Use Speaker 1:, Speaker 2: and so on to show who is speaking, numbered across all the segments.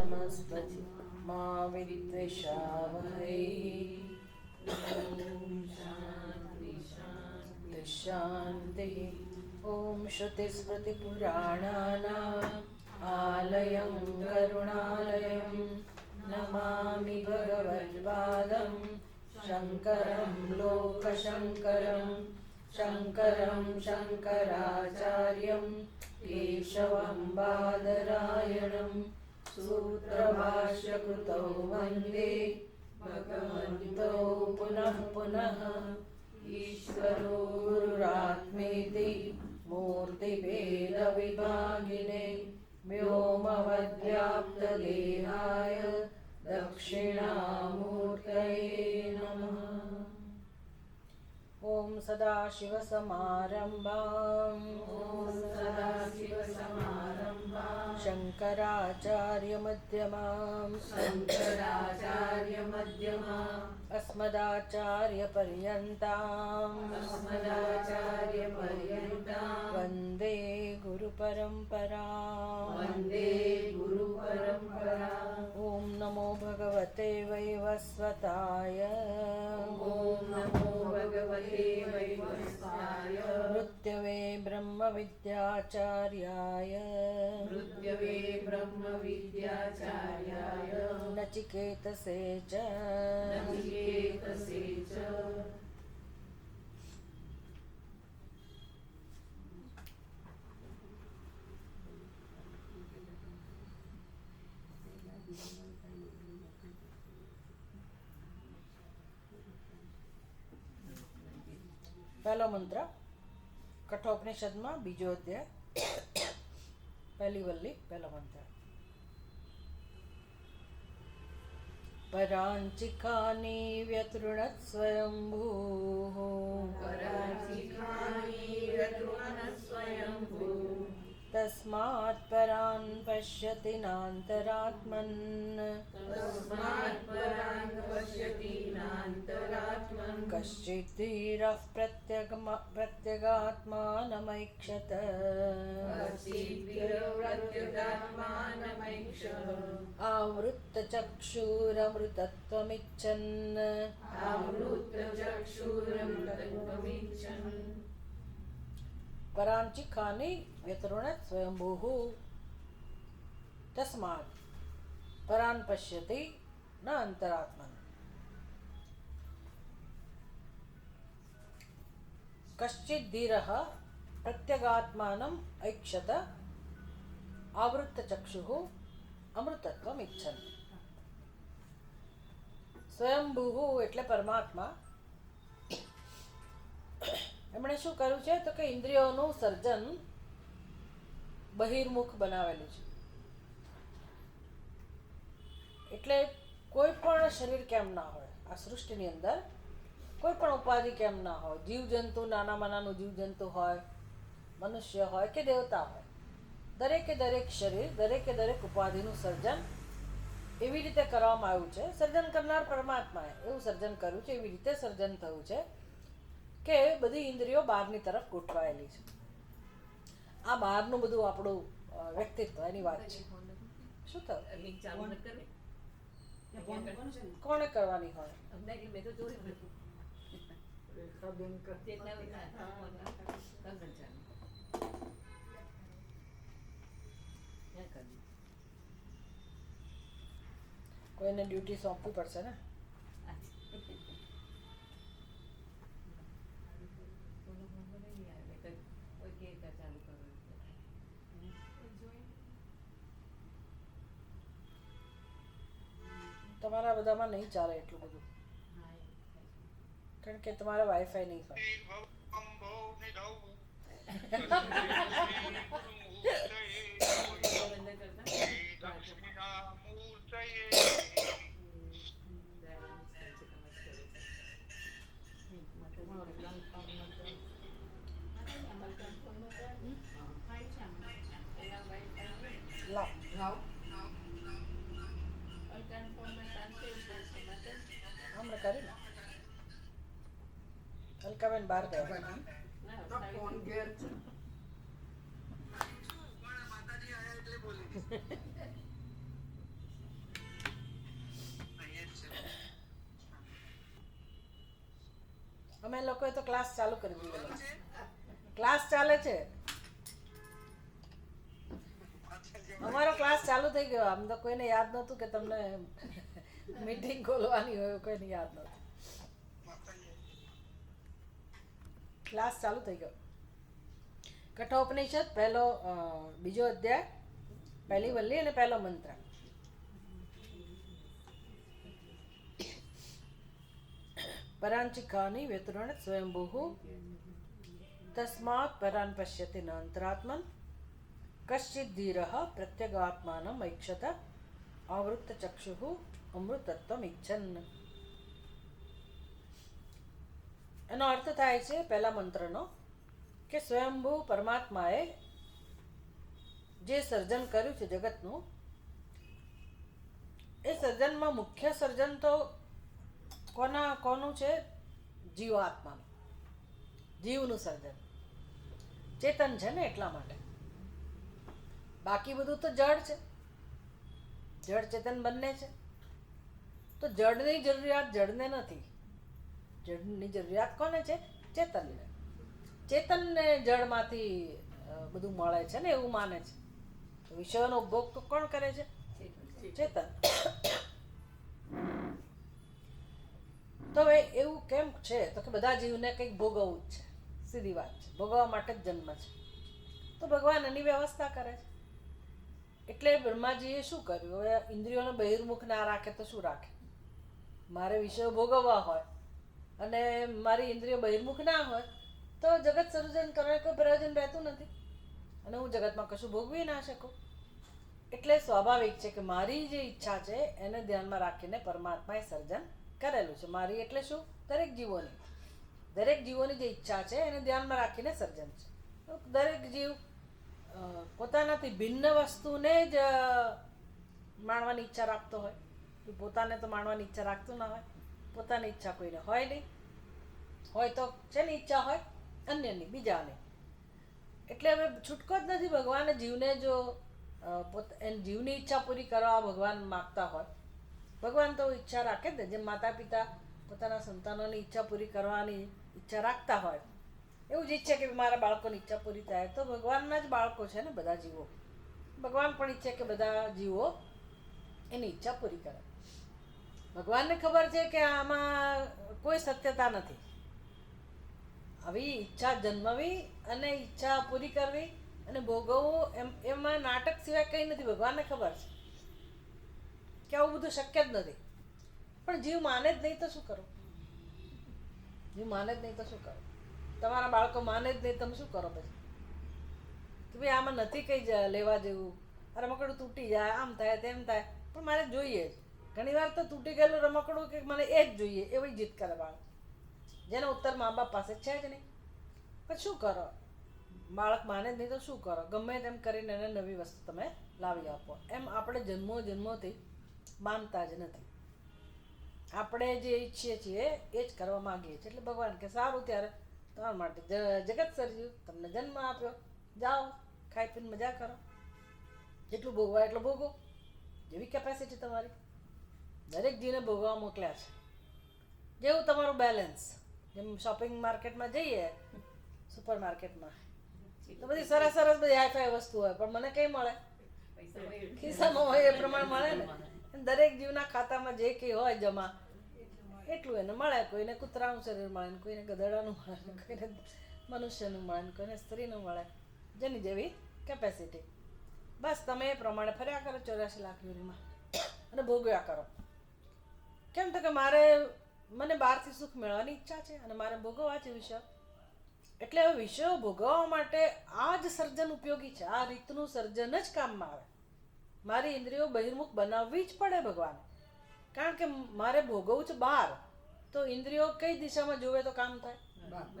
Speaker 1: नमस्तु मा विद्विषावहै। शान्तिः। ॐ श्रुतिस्मृतिपुराणानाम् आलयं करुणालयं नमामि भगवत्पादं शङ्करं लोकशङ्करं। शङ्करं शङ्कराचार्यं केशवं बादरायणं सूत्रभाष्यकृतौ वन्दे भगवन्तौ पुनः पुनः। ईश्वरो गुरुरात्मेति मूर्तिभेदविभागिने व्योमवद्व्याप्तदेहाय दक्षिणामूर्तये नमः। ॐ सदाशिवसमारम्भाम् शङ्कराचार्यमध्यमाम् अस्मदाचार्यपर्यन्ताम् वन्दे गुरुपरम्पराम्। ॐ नमो भगवते वैवस्वताय। मृत्यवे ब्रह्मविद्याचार्याय नचिकेतसे च પહેલો મંત્ર કઠોપનિષદમાં બીજો અધ્યાય પહેલી વલ્લી પહેલો મંત્ર. પરાંચિકાની વ્યતૃણત સ્વયંભૂઃ તસ્માत् પરાન પશ્યતિ નાંતરાત્મન. કશ્ચિદ ધીરઃ પ્રત્યગાત્માનમૈક્ષત. આવૃત્તચક્ષુરમૃતત્વમિચ્છन्. પરાંચિખાની વ્યતૃણત સ્વયંભૂઃ તસ્માत् પરાન પશ્યતિ ન અંતરાત્મન. કશ્ચિદ ધીરઃ પ્રત્યગાત્માનમ ઐક્ષત. આવૃત્તચક્ષુઃ અમૃતત્વમિચ્છन्. સ્વયંભૂઃ એટલે પરમાત્મા. એમણે શું કર્યું છે તો કે ઇન્દ્રિયોનું સર્જન બહિર્મુખ બનાવેલું છે. એટલે કોઈ પણ શરીર કેમ ના હોય આ સૃષ્ટિની અંદર, કોઈ પણ ઉપાધિ કેમ ના હોય, જીવજંતુ નાનામાં નાનું જીવજંતુ હોય, મનુષ્ય હોય કે દેવતા હોય, દરેકે દરેક શરીર, દરેકે દરેક ઉપાધિનું સર્જન એવી રીતે કરવામાં આવ્યું છે. સર્જન કરનાર પરમાત્માએ એવું સર્જન કર્યું છે, એવી રીતે સર્જન થયું છે કે બધી ઇન્દ્રિયો બહારની તરફ ગોઠવાયેલી છે. આ બહારનું બધું આપણું વ્યક્તિત્વ એની વાત છે. શું થયું? કોણે કરવાની હોય? કોઈને ડ્યુટી સોંપવી પડશે ને. તમારા બધામાં નહીં ચાલે એટલું બધું, કારણ કે તમારા વાઈફાઈ નહીં હોય. હમણાં કરી ને અલકાબેન બહાર ગયા. તમે લોકોએ તો ક્લાસ ચાલુ કરી દીધો. ક્લાસ ચાલે છે, અમારો ક્લાસ ચાલુ થઈ ગયો. આમ તો કોઈને યાદ નહોતું કે તમને મીટિંગ ખોલવાની હોય, કોઈને યાદ નહોતું. ક્લાસ ચાલુ થઈ ગયો. કઠોપનિષદ પહેલો બીજો અધ્યાય, પહેલી વલ્લી અને પહેલો મંત્ર. પરાંચિકાની વ્યતૃણ સ્વયંભૂ તસ્માत् પરાન પશ્યતિ ન અંતરાત્મન કશ્ચિદ ધીરઃ પ્રત્યગાત્માનમ ઐક્ષત આવૃત્ત ચક્ષુઃ અમૃતત્વમ ઈચ્છન. એનો અર્થ થાય છે પહેલા મંત્રનો કે સ્વયંભૂ પરમાત્માએ જે સર્જન કર્યું છે જગતનું, એ સર્જનમાં મુખ્ય સર્જન તો કોનું છે? જીવાત્માનું, જીવનું સર્જન, ચેતન છે ને, એટલા માટે. બાકી બધું તો જડ છે, જડ ચેતન બંને છે. તો જડની જરૂરિયાત જડને નથી, જડની જરૂરિયાત કોને છે? ચેતનને. ચેતનને જળમાંથી બધું મળે છે ને, એવું માને છે. તો વિષયોનો ઉપભોગ તો કોણ કરે છે? ચેતન. તો હવે એવું કેમ છે? તો કે બધા જીવને કંઈક ભોગવવું જ છે, સીધી વાત છે. ભોગવવા માટે જ જન્મ છે. તો ભગવાન એની વ્યવસ્થા કરે છે. એટલે બ્રહ્માજીએ શું કર્યું? હવે ઇન્દ્રિયોને બહિર્મુખ ના રાખે તો શું રાખે? મારે વિષયો ભોગવવા હોય અને મારી ઇન્દ્રિયો બહિર્મુખ ના હોય તો જગત સર્જન કરવાનું કોઈ પ્રયોજન રહેતું નથી અને હું જગતમાં કશું ભોગવી ના શકું. એટલે સ્વાભાવિક છે કે મારી જે ઈચ્છા છે એને ધ્યાનમાં રાખીને પરમાત્માએ સર્જન કરેલું છે. મારી એટલે શું? દરેક જીવોની જે ઈચ્છા છે એને ધ્યાનમાં રાખીને સર્જન છે. દરેક જીવ પોતાનાથી ભિન્ન વસ્તુને જ માણવાની ઈચ્છા રાખતો હોય. પોતાને તો માણવાની ઈચ્છા રાખતું ના હોય. પોતાની ઈચ્છા કોઈને હોય નહીં. હોય તો શેની ઈચ્છા હોય? અન્યની, બીજાની. એટલે હવે છૂટકો જ નથી. ભગવાને જીવને જો જીવની ઈચ્છા પૂરી કરવા ભગવાન માગતા હોય, ભગવાન તો ઈચ્છા રાખે જ ને. જેમ માતા પિતા પોતાના સંતાનોની ઈચ્છા પૂરી કરવાની ઈચ્છા રાખતા હોય, એવું જ ઈચ્છે કે મારા બાળકોની ઈચ્છા પૂરી થાય. તો ભગવાનના જ બાળકો છે ને બધા જીવો. ભગવાન પણ ઈચ્છે કે બધા જીવો એની ઈચ્છા પૂરી કરે. ભગવાનને ખબર છે કે આમાં કોઈ સત્યતા નથી. આવી ઈચ્છા જન્મવી અને ઈચ્છા પૂરી કરવી અને ભોગવવું એમાં નાટક સિવાય કંઈ નથી. ભગવાનને ખબર છે કે આવું બધું શક્ય જ નથી. પણ જીવ માને જ નહીં તો શું કરો? જીવ માને જ નહીં તો શું કરો? તમારા બાળકો માને જ નહીં, તમે શું કરો પછી? કે ભાઈ આમાં નથી કંઈ લેવા જેવું, રમકડું તૂટી જાય, આમ થાય તેમ થાય, પણ મારે જોઈએ જ. ઘણી વાર તો તૂટી ગયેલું રમકડું કે મને એ જ જોઈએ એવી જીદ કરે બાળક, જેનો ઉત્તર મા બાપ પાસે છે જ નહીં. પણ શું કરો? બાળક માને જ નહીં તો શું કરો? ગમે તેમ કરીને એને નવી વસ્તુ તમે લાવી આપો. એમ આપણે જન્મોથી માનતા જ નથી. આપણે જે ઈચ્છીએ છીએ એ જ કરવા માંગીએ છીએ. એટલે ભગવાન કે સારું, ત્યારે તમારા માટે જગત સર્જ્યું, તમને જન્મ આપ્યો, જાઓ ખાઈ પીને મજા કરો, જેટલું ભોગવાય એટલું ભોગવો, જેવી કેપેસિટી તમારી. દરેક જીવને ભોગવવા મોકલ્યા છે. જેવું તમારું બેલેન્સ. જેમ શોપિંગ માર્કેટમાં જઈએ, સુપર માર્કેટમાં, તો બધી સરસ બધી હાઈફાઈ વસ્તુ હોય, પણ મને કઈ મળે? ખિસ્સામાં હોય એ પ્રમાણે મળે ને. દરેક જીવના ખાતામાં જે કંઈ હોય જમા, એટલું એને મળે. કોઈને કૂતરાનું શરીર મળે, કોઈને ગધેડાનું મળે, કોઈને મનુષ્યનું મળે, કોઈને સ્ત્રીનું મળે, જેની જેવી કેપેસિટી. બસ તમે એ પ્રમાણે ફર્યા કરો 84 લાખ યુનિમાં અને ભોગવ્યા કરો. કેમ? તો કે મને બહારથી સુખ મેળવવાની ઈચ્છા છે અને મારે ભોગવવા છે વિષય. એટલે હવે વિષયો ભોગવવા માટે આ જ સર્જન ઉપયોગી છે. આ રીતનું સર્જન જ કામમાં આવે. મારી ઇન્દ્રિયો બહિર્મુખ બનાવવી જ પડે ભગવાન. કારણ કે મારે ભોગવવું છે બહાર, તો ઇન્દ્રિયો કઈ દિશામાં જોવે તો કામ થાય?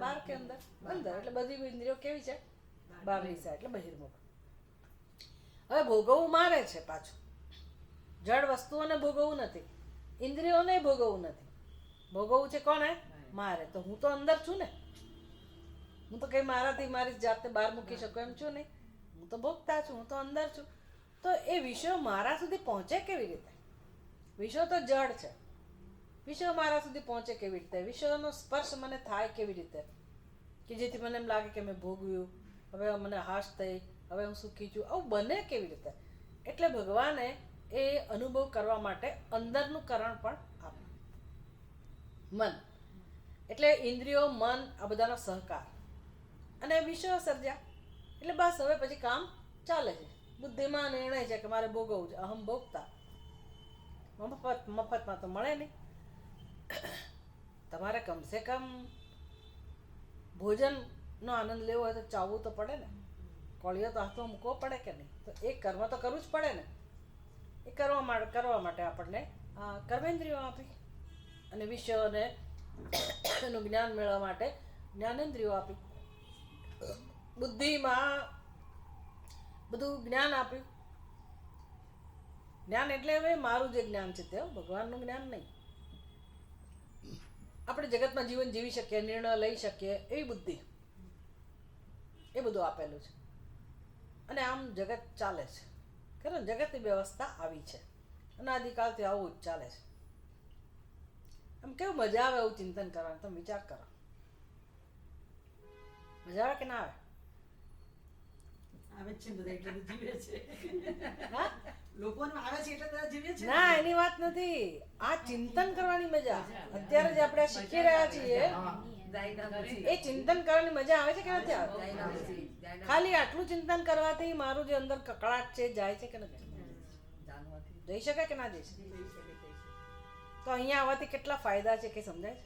Speaker 1: બહાર કે અંદર? અંદર. એટલે બધી ઇન્દ્રિયો કેવી છે? બહારની છે, એટલે બહિર્મુખ. હવે ભોગવવું મારે છે પાછું. જડ વસ્તુઓને ભોગવવું નથી, ઇન્દ્રિયોને ભોગવવું નથી. ભોગવવું છે કોને? મારે. તો હું તો અંદર છું ને. હું તો કઈ મારાથી મારી જાતને બહાર મૂકી શકું એમ છું નહીં. હું તો ભોગતા છું, હું તો અંદર છું. તો એ વિષયો મારા સુધી પહોંચે કેવી રીતે? વિષયો તો જડ છે. વિશ્વ મારા સુધી પહોંચે કેવી રીતે, વિશ્વનો સ્પર્શ મને થાય કેવી રીતે, કે જેથી મને એમ લાગે કે મેં ભોગવ્યું, હવે મને હાશ થઈ, હવે હું સુખી છું, આવું બને કેવી રીતે. એટલે ભગવાને એ અનુભવ કરવા માટે અંદરનું કારણ પણ આપ્યું, મન. એટલે ઇન્દ્રિયો, મન આ બધાનો સહકાર, અને વિશ્વ સર્જ્યા. એટલે બસ હવે પછી કામ ચાલે છે. બુદ્ધિમાં નિર્ણય છે કે મારે ભોગવવું છે, અહમ ભોગતા. મફતમાં તો મળે નહીં. તમારે કમસે કમ ભોજનનો આનંદ લેવો હોય તો ચાવવું તો પડે ને, કોળીઓ તો હાથમાં મૂકવો પડે કે નહીં. તો એ કર્મ તો કરવું જ પડે ને. એ કરવા માટે આપણને કર્મેન્દ્રિયો આપી, અને વિશ્વને એનું જ્ઞાન મેળવવા માટે જ્ઞાનેન્દ્રિયો આપી, બુદ્ધિમાં બધું જ્ઞાન આપ્યું. જ્ઞાન એટલે હવે મારું જે જ્ઞાન છે તે ભગવાનનું જ્ઞાન નહીં. આપણે જગતમાં જીવન જીવી શકીએ, નિર્ણય લઈ શકીએ એવી બુદ્ધિ, એ બધું આપેલું છે. અને આમ જગત ચાલે છે, ખરું ને? જગતની વ્યવસ્થા આવી છે, અનાદિકાળથી આવું જ ચાલે છે. આમ કેવું મજા આવે એવું ચિંતન કરવાનું. તમે વિચાર કરો, મજા આવે કે ના આવે?
Speaker 2: આવે છે બધા એટલે જીવે છે.
Speaker 1: હા,
Speaker 2: લોકોને આવે છે એટલે બધા જીવે છે.
Speaker 1: ના, એની વાત નથી. આ ચિંતન કરવાની મજા અત્યારે જે આપણે શીખી રહ્યા છીએ, એ ચિંતન કરવાની મજા આવે છે કે નથી આવતી? ખાલી આટલું ચિંતન કરવાથી મારું જે અંદર કકળાટ છે જાય છે કે નથી જઈ શકે કે ના જઈ શકે? તો અહીંયા આવવાથી કેટલા ફાયદા છે કે સમજાય છે?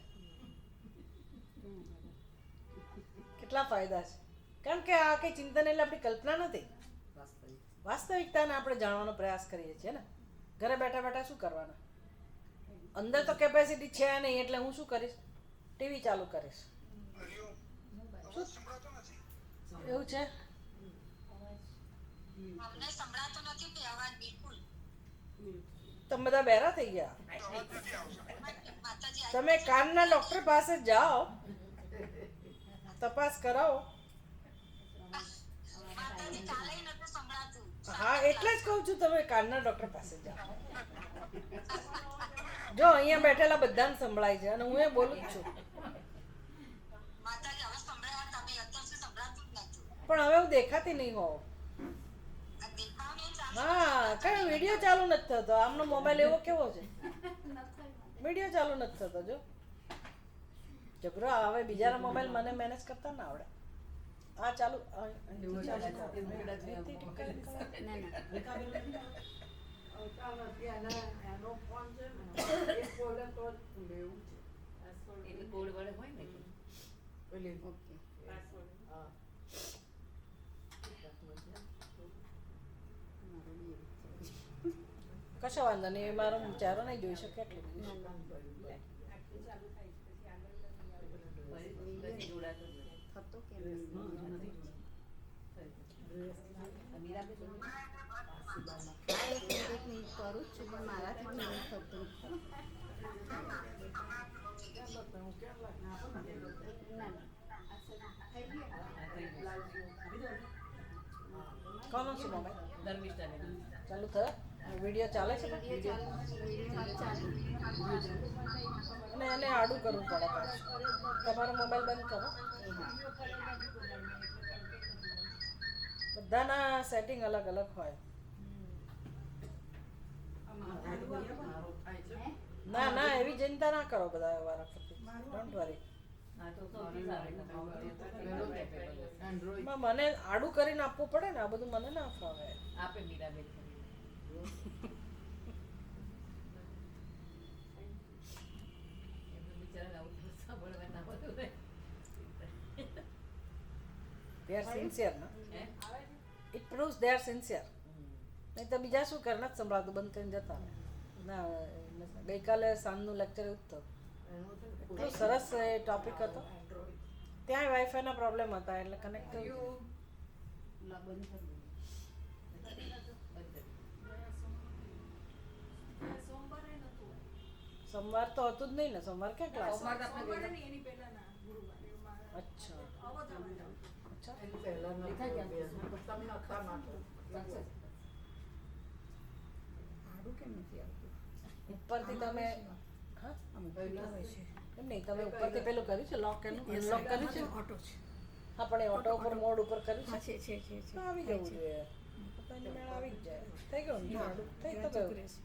Speaker 1: કેટલા ફાયદા છે? કારણ કે આ કઈ ચિંતન એટલે આપણી કલ્પના નથી, વાસ્તવિકતાને આપણે જાણવાનો પ્રયાસ કરીએ છીએ ને. ઘરે બેઠા બેઠા શું કરવાના? અંદર તો કેપેસિટી છે નહીં, એટલે હું શું કરીશ? ટીવી ચાલુ કરીશ. એવું છે? તમે બધા બહેરા થઈ ગયા. તમે કાનના ડોક્ટર પાસે જાઓ, તપાસ કરાવો. હા, એટલે જ કહું છું તમે કાનના ડોક્ટર પાસે જાઓ. જો અહીંયા બેઠેલા બધાને સંભળાય છે, અને હું એ બોલું જ છું. પણ હવે હું દેખાતી નહીં હોઉં. હા, કયો વિડીયો ચાલુ નથી થતો. આમનો મોબાઈલ એવો કેવો છે, વિડીયો ચાલુ નથી થતો. જો જબરો, હવે બીજાના મોબાઈલ મને મેનેજ કરતા ના આવડે. આ ચાલુ કશો વાંધો નહીં. મારો ચહેરો નહીં જોઈ શકે એટલું બધું. કોનો છે મોબાઈલ? ચાલુ થયો? વિડીયો ચાલે છે? અને એને આડું કરવું પડે પાછું. તમારો મોબાઈલ બંધ કરો. બધાના સેટિંગ અલગ અલગ હોય. ના ના, એવી ચિંતા ના કરો બધા વારા ફરતી. Don't worry. મને આડું કરીને આપવું પડે ને, આ બધું મને ના ફાવે.
Speaker 3: આપે Miraben
Speaker 1: They are sincere, no? It proves they are sincere. નહીં તો બીજા શું કરે? નથી સંભળાતું, બંધ કરીને જતા રહે. ના, ગઈકાલે સાંજનું લેક્ચર એવું જ થયું. એટલો સરસ એ ટોપિક હતો. ત્યાં વાઈફાઈના પ્રોબ્લેમ હતા, એટલે કનેક્ટ થયું. સોમવાર તો હતું જ નહીં ને. સોમવાર ક્યાં ક્લાસ? અચ્છા ઉપરથી તમે હા
Speaker 3: આમ ખુલતા હોય છે.
Speaker 1: એમ નહીં તમે ઉપરથી પેલું કર્યું છે લોક એનું
Speaker 3: Yes,
Speaker 1: અનલોક કર્યું છે
Speaker 3: ઓટો છે.
Speaker 1: હા પણ એ ઓટો ઉપર મોડ ઉપર કર્યું
Speaker 3: હા,
Speaker 1: છે
Speaker 3: છે.
Speaker 1: તો આવી
Speaker 3: થાય
Speaker 1: જવું
Speaker 3: છે.
Speaker 1: જોઈએ તો એની મેળ આવી જ જાય થઈ ગયું ને
Speaker 3: હા,
Speaker 1: જોડું થઈ તો
Speaker 3: જતું
Speaker 1: ગયું
Speaker 3: રહેશે.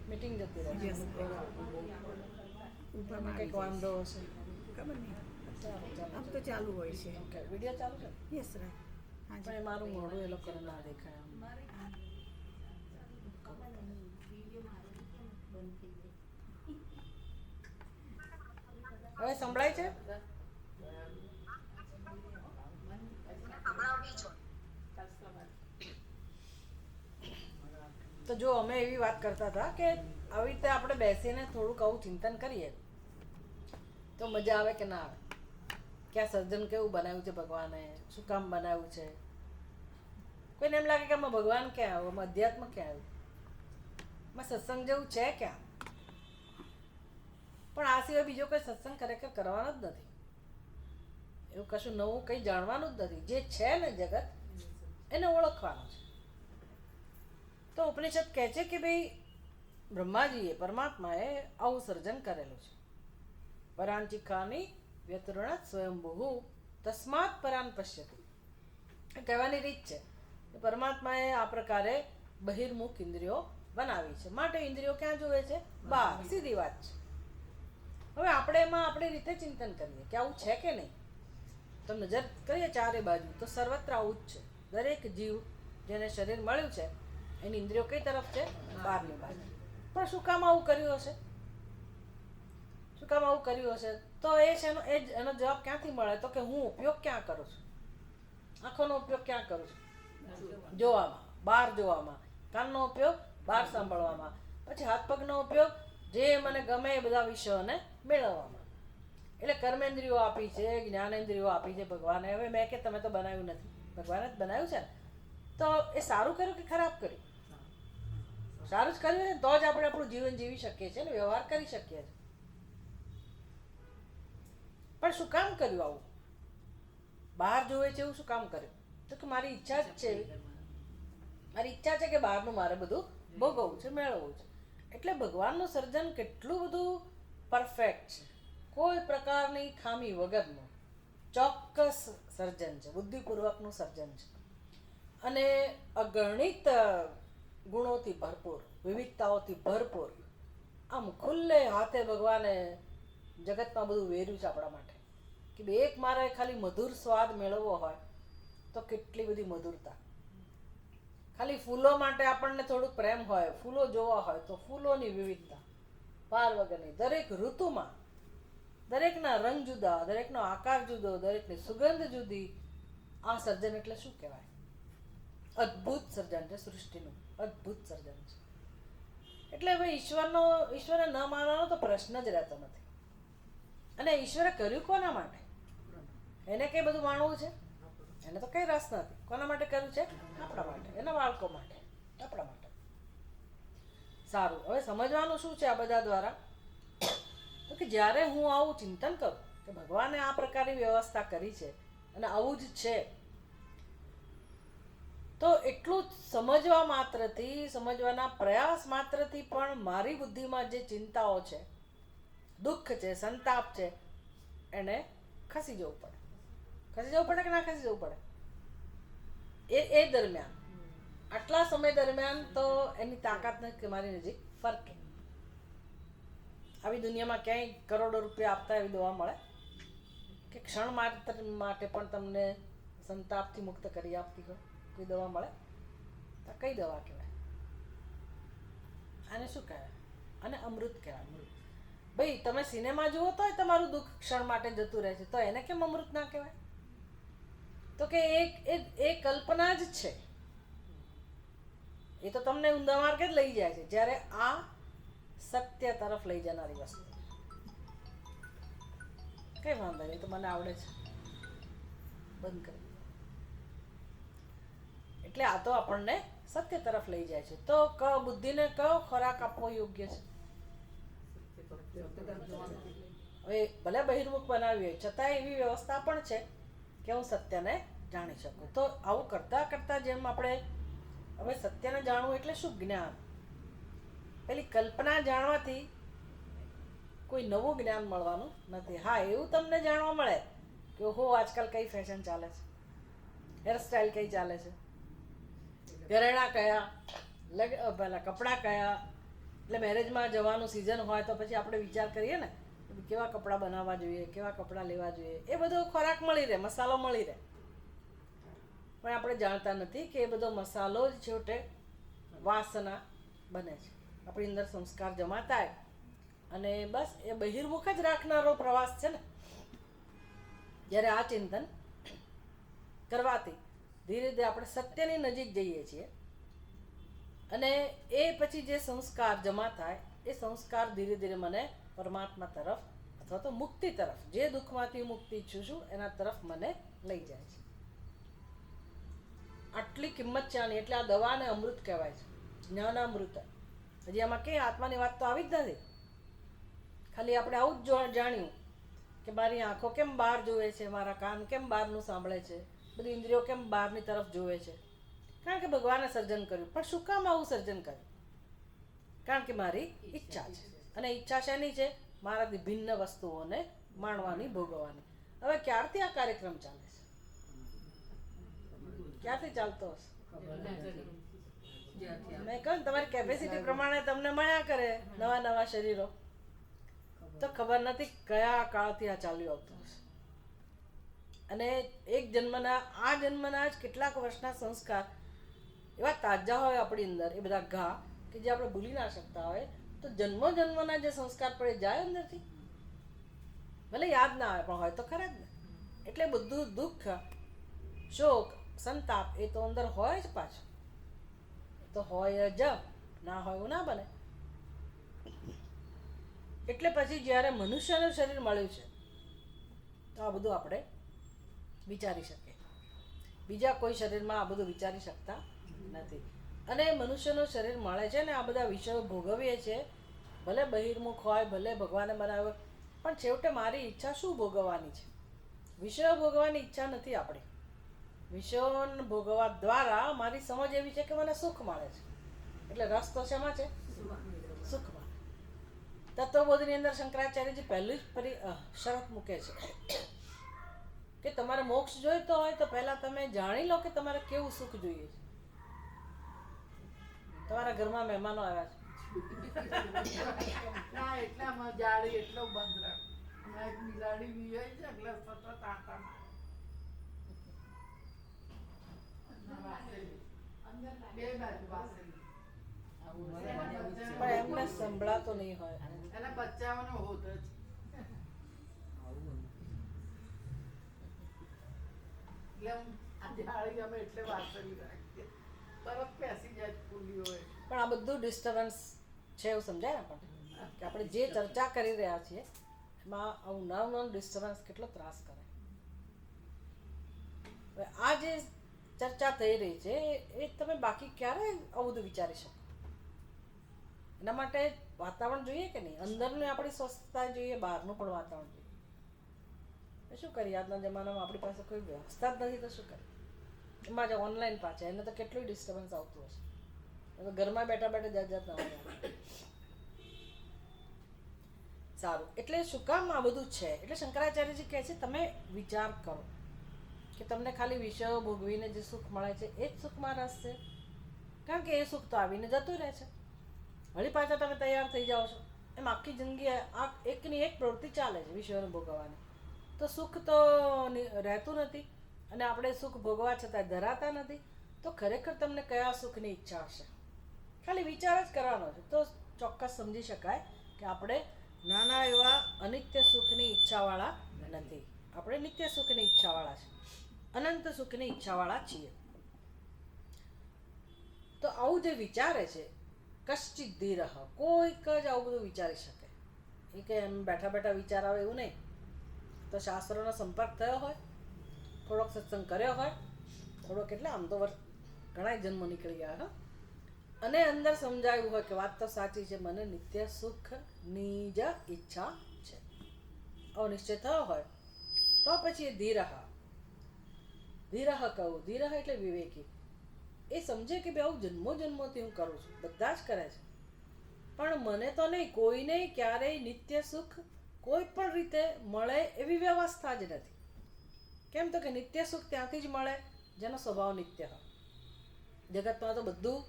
Speaker 1: મીટિંગ જતી રહે
Speaker 3: Yes. ઉપરમાં
Speaker 1: કંઈક
Speaker 3: આવી
Speaker 1: વાંધો
Speaker 3: જાય
Speaker 1: હશે
Speaker 3: છે. ખબર નહીં.
Speaker 1: ચાલો ચાલો
Speaker 3: આમ તો ચાલુ હોય છે.
Speaker 1: ઓકે વિડીયો ચાલુ છે
Speaker 3: યસ રાઈટ. હા
Speaker 1: પણ એ મારું મોઢું એ લોકોને ના દેખાય આમ હવે સંભળાય છે તો જો અમે એવી વાત કરતા હતા કે આવી રીતે આપણે બેસીને થોડુંક આવું ચિંતન કરીએ તો મજા આવે કે ના આવે કે આ સર્જન કેવું બનાવ્યું છે ભગવાને શું કામ બનાવ્યું છે કોઈને એમ લાગે કે આમાં ભગવાન ક્યાં આવ્યું આમાં અધ્યાત્મ ક્યાં આવ્યું આમાં સત્સંગ જેવું છે ક્યાં પણ આ સિવાય બીજો કોઈ સત્સંગ ખરેખર કરવાનો જ નથી એવું કશું નવું કંઈ જાણવાનું જ નથી જે છે ને જગત એને ઓળખવાનું છે તો ઉપનિષદ કહે છે કે ભાઈ બ્રહ્માજીએ પરમાત્માએ આવું સર્જન કરેલું છે પરાંચિકાની વ્યતૃણાત સ્વયંભૂ તસ્માત પરાન પશ્યતિ એ કહેવાની રીત છે કે પરમાત્માએ આ પ્રકારે બહિર્મુખ ઇન્દ્રિયો બનાવી છે માટે ઇન્દ્રિયો ક્યાં જોવે છે બહાર સીધી વાત છે હવે આપણે એમાં આપણી રીતે ચિંતન કરીએ કે આવું છે કે નહીં તો નજર કરીએ ચારે બાજુ તો સર્વત્ર આવું જ છે દરેક જીવ જેને શરીર મળ્યું છે એની ઇન્દ્રિયો કઈ તરફ છે બહારની બાજુ પણ શું કામ આવું કર્યું હશે શું કામ આવું કર્યું હશે તો એ છે એનો જવાબ ક્યાંથી મળે તો કે હું ઉપયોગ ક્યાં કરું છું આંખોનો ઉપયોગ ક્યાં કરું છું જોવામાં બહાર જોવામાં કાનનો ઉપયોગ બહાર સાંભળવામાં પછી હાથ પગનો ઉપયોગ જે મને ગમે એ બધા વિષયોને મેળવવામાં એટલે કર્મેન્દ્રિયો આપી છે જ્ઞાનેન્દ્રિયો આપી છે ભગવાને હવે મેં કે તમે તો બનાવ્યું નથી ભગવાને જ બનાવ્યું છે ને તો એ સારું કર્યું કે ખરાબ કર્યું સારું જ કર્યું ને તો જ આપણે આપણું જીવન જીવી શકીએ છીએ ને વ્યવહાર કરી શકીએ છીએ પણ શું કામ કર્યું આવું બહાર જોવે છે એવું શું કામ કર્યું તો કે મારી ઈચ્છા જ છે મારી ઈચ્છા છે કે બહારનું મારે બધું ભોગવવું છે મેળવવું છે એટલે ભગવાનનું સર્જન કેટલું બધું પરફેક્ટ છે કોઈ પ્રકારની ખામી વગરનું ચોક્કસ સર્જન છે બુદ્ધિપૂર્વકનું સર્જન છે અને અગણિત ગુણોથી ભરપૂર વિવિધતાઓથી ભરપૂર આમ ખુલ્લે હાથે ભગવાને જગતમાં બધું વેર્યું છે આપણા માટે કે બે એક મારે ખાલી મધુર સ્વાદ મેળવવો હોય તો કેટલી બધી મધુરતા ખાલી ફૂલો માટે આપણને થોડુંક પ્રેમ હોય ફૂલો જોવા હોય તો ફૂલોની વિવિધતા પાર વગરની દરેક ઋતુમાં દરેકના રંગ જુદા દરેકનો આકાર જુદો દરેકની સુગંધ જુદી આ સર્જન એટલે શું કહેવાય અદ્ભુત સર્જન છે સૃષ્ટિનું અદ્ભુત સર્જન છે એટલે હવે ઈશ્વરને ન માનવાનો તો પ્રશ્ન જ રહેતો નથી અને ઈશ્વરે કર્યું કોના માટે એને કઈ બધું માનવું છે એને તો કઈ રસ નથી કોના માટે કર્યું છે આપણા માટે એના બાળકો માટે આપણા માટે સારું હવે સમજવાનું શું છે આ બધા દ્વારા તો કે જ્યારે હું આવું ચિંતન કરું કે ભગવાને આ પ્રકારની વ્યવસ્થા કરી છે અને આવું જ છે તો એટલું સમજવા માત્રથી સમજવાના પ્રયાસ માત્રથી પણ મારી બુદ્ધિમાં જે ચિંતાઓ છે દુઃખ છે સંતાપ છે એને ખસી જવું પડે કે ના ખસી જવું પડે એ દરમિયાન આટલા સમય દરમિયાન તો એની તાકાત નથી કે મારી નજીક ફરકે આવી દુનિયામાં ક્યાંય કરોડો રૂપિયા આપતા એવી દવા મળે કે ક્ષણ માત્ર માટે પણ તમને સંતાપથી મુક્ત કરી આપતી હોય કોઈ દવા મળે તો કઈ દવા કહેવાય આને શું કહેવાય અને અમૃત કહેવાય ભાઈ તમે સિનેમા જુઓ તોય તમારું દુઃખ ક્ષણ માટે જતું રહે છે તો એને કેમ અમૃત ના કહેવાય તો કે એ કલ્પના જ છે એ તો તમને ઊંધા માર્ગે જ લઈ જાય છે જ્યારે આ સત્ય તરફ લઈ જનારી વસ્તુ કઈ વાંધો નહીં તો મને આવડે છે બંધ કરી એટલે આ તો આપણને સત્ય તરફ લઈ જાય છે તો બુદ્ધિને કયો ખોરાક આપવો યોગ્ય છે હવે ભલે બહિર્મુખ બનાવી હોય છતાં એવી વ્યવસ્થા પણ છે કે હું સત્યને જાણી શકું તો આવું કરતા કરતા જેમ આપણે હવે સત્યને જાણવું એટલે શું જ્ઞાન પેલી કલ્પના જાણવાથી કોઈ નવું જ્ઞાન મળવાનું નથી. હા, એવું તમને જાણવા મળે કે ઓહો આજકાલ કઈ ફેશન ચાલે છે, હેરસ્ટાઈલ કઈ ચાલે છે, ઘરેણાં કયા, પેલા કપડાં કયા. એટલે મેરેજમાં જવાનું સિઝન હોય તો પછી આપણે વિચાર કરીએ ને કે કેવા કપડાં બનાવવા જોઈએ, કેવા કપડાં લેવા જોઈએ. એ બધો ખોરાક મળી રહે, મસાલો મળી રહે, પણ આપણે જાણતા નથી કે એ બધો મસાલો જ છેવટે વાસના બને છે. આપણી અંદર સંસ્કાર જમા થાય અને બસ એ બહિર્મુખ જ રાખનારો પ્રવાસ છે ને. જ્યારે આ ચિંતન કરવાથી ધીરે ધીરે આપણે સત્યની નજીક જઈએ છીએ અને એ પછી જે સંસ્કાર જમા થાય એ સંસ્કાર ધીરે ધીરે મને પરમાત્મા તરફ અથવા તો મુક્તિ તરફ, જે દુઃખમાંથી મુક્તિ ઈચ્છું છું એના તરફ મને લઈ જાય છે. આટલી કિંમત છે આની, એટલે આ દવાને અમૃત કહેવાય છે, જ્ઞાનામૃત. હજી આમાં કે આત્માની વાત તો આવી જ નથી. ખાલી આપણે આવું જ જાણ્યું કે મારી આંખો કેમ બહાર જોવે છે, મારા કાન કેમ બહારનું સાંભળે છે, બધી ઇન્દ્રિયો કેમ બહારની તરફ જોવે છે. કારણ કે ભગવાને સર્જન કર્યું. પણ શું કામ આવું સર્જન કર્યું? કારણ કે મારી ઈચ્છા છે. અને ઈચ્છા શેની છે? મારાથી ભિન્ન વસ્તુઓને માણવાની, ભોગવવાની. હવે ક્યારથી આ કાર્યક્રમ ચાલે છે? ક્યાંથી ચાલતો હશે? મેં કહ્યું ને, તમારી કેપેસિટી પ્રમાણે તમને મળ્યા કરે નવા નવા શરીરો. તો ખબર નથી કયા કાળથી આ ચાલ્યું આવતું હશે. અને એક જન્મના, આ જન્મના જ કેટલાક વર્ષના સંસ્કાર એવા તાજા હોય આપણી અંદર, એ બધા ઘા કે જે આપણે ભૂલી ના શકતા હોય. તો જન્મો જન્મના જે સંસ્કાર પડે જાય અંદરથી, ભલે યાદ ના આવે પણ હોય તો ખરા જ ને. એટલે બધું દુઃખ, શોક, સંતાપ એ તો અંદર હોય જ પાછું. તો હોય જ, ના હોય એવું ના બને. એટલે પછી જ્યારે મનુષ્યનું શરીર મળ્યું છે તો આ બધું આપણે વિચારી શકીએ. બીજા કોઈ શરીરમાં આ બધું વિચારી શકતા નથી. અને મનુષ્યનું શરીર મળે છે ને આ બધા વિષયો ભોગવીએ છીએ, ભલે બહિર્મુખ હોય, ભલે ભગવાને બનાવ્યો, પણ છેવટે મારી ઈચ્છા શું ભોગવવાની છે? વિષયો ભોગવવાની ઈચ્છા નથી આપણી. વિષયો ભોગવવા દ્વારા મારી સમજ એવી છે કે મને સુખ મળે છે. એટલે રસ તો શેમાં છે? સુખમાં. તત્વબોધની અંદર શંકરાચાર્યજી પહેલી જ શરત મૂકે છે કે તમારે મોક્ષ જોઈતો હોય તો પહેલા તમે જાણી લો કે તમારે કેવું સુખ જોઈએ છે. તમારા ઘરમાં મહેમાનો આવ્યા છે,
Speaker 2: ના એટલામાં જાળી એટલો બંધ રાખ. હમણાં એક બિલાડી વીવાય છે એટલે સતત આટા બે બાજુ વાસેલી.
Speaker 1: પણ એમને સંભળાતો નહીં હોય.
Speaker 2: એના બચ્ચાઓનો હોત જ. એટલે આ જાળી અમે એટલે વાસેલી રાખીએ, તરત પેસી જાય ફૂલી હોય.
Speaker 1: પણ આ બધું ડિસ્ટર્બન્સ છે એવું સમજાય ને આપણને કે આપણે જે ચર્ચા કરી રહ્યા છીએ એમાં આવું નાનું ડિસ્ટર્બન્સ કેટલો ત્રાસ કરે. હવે આ જે ચર્ચા થઈ રહી છે એ તમે બાકી ક્યારે આવું બધું વિચારી શકો? એના માટે વાતાવરણ જોઈએ કે નહીં? અંદરની આપણી સ્વસ્થતા જોઈએ, બહારનું પણ વાતાવરણ જોઈએ. શું કરીએ આજના જમાનામાં? આપણી પાસે કોઈ વ્યવસ્થા જ નથી તો શું કરીએ? એમાં જે ઓનલાઈન પાછા એને તો કેટલું ડિસ્ટર્બન્સ આવતું હશે. ઘરમાં બેઠા બેઠા જાત જાતના આવે. સારું, એટલે શું કામ આ બધું છે? એટલે શંકરાચાર્યજી કહે છે તમે વિચાર કરો કે તમને ખાલી વિષયો ભોગવીને જે સુખ મળે છે એ જ સુખમાં રસ છે? કારણ કે એ સુખ તો આવીને જતું રહે છે. વળી પાછા તમે તૈયાર થઈ જાઓ છો. એમ આખી જિંદગી આ એકની એક પ્રવૃત્તિ ચાલે છે વિષયોને ભોગવવાની. તો સુખ તો રહેતું નથી અને આપણે સુખ ભોગવા છતાં ધરાતા નથી. તો ખરેખર તમને કયા સુખની ઈચ્છા હશે? ખાલી વિચાર જ કરવાનો છે તો ચોક્કસ સમજી શકાય કે આપણે નાના એવા અનિત્ય સુખની ઈચ્છાવાળા નથી. આપણે નિત્ય સુખની ઈચ્છાવાળા છે, અનંત સુખની ઈચ્છાવાળા છીએ. તો આવું જે વિચારે છે કશ્ચિત ધીરઃ, કોઈક જ આવું બધું વિચારી શકે. એ કે એમ બેઠા બેઠા વિચાર આવે એવું નહીં. તો શાસ્ત્રોનો સંપર્ક થયો હોય, થોડોક સત્સંગ કર્યો હોય, થોડોક એટલે આમ તો ઘણા જન્મ નીકળી ગયા હા, અને અંદર સમજાયું હોય કે વાત તો સાચી છે, મને નિત્ય સુખની જ ઈચ્છા છે, આવો નિશ્ચય થયો હોય તો પછી એ ધીરઃ કહું. ધીરઃ એટલે વિવેકી. એ સમજે કે ભાઈ આવું જન્મો જન્મોથી હું કરું છું, બધા જ કરે છે. પણ મને તો નહીં, કોઈને ક્યારેય નિત્ય સુખ કોઈ પણ રીતે મળે એવી વ્યવસ્થા જ નથી. કેમ તો કે નિત્ય સુખ ત્યાંથી જ મળે જેનો સ્વભાવ નિત્ય હોય. જગતમાં તો બધું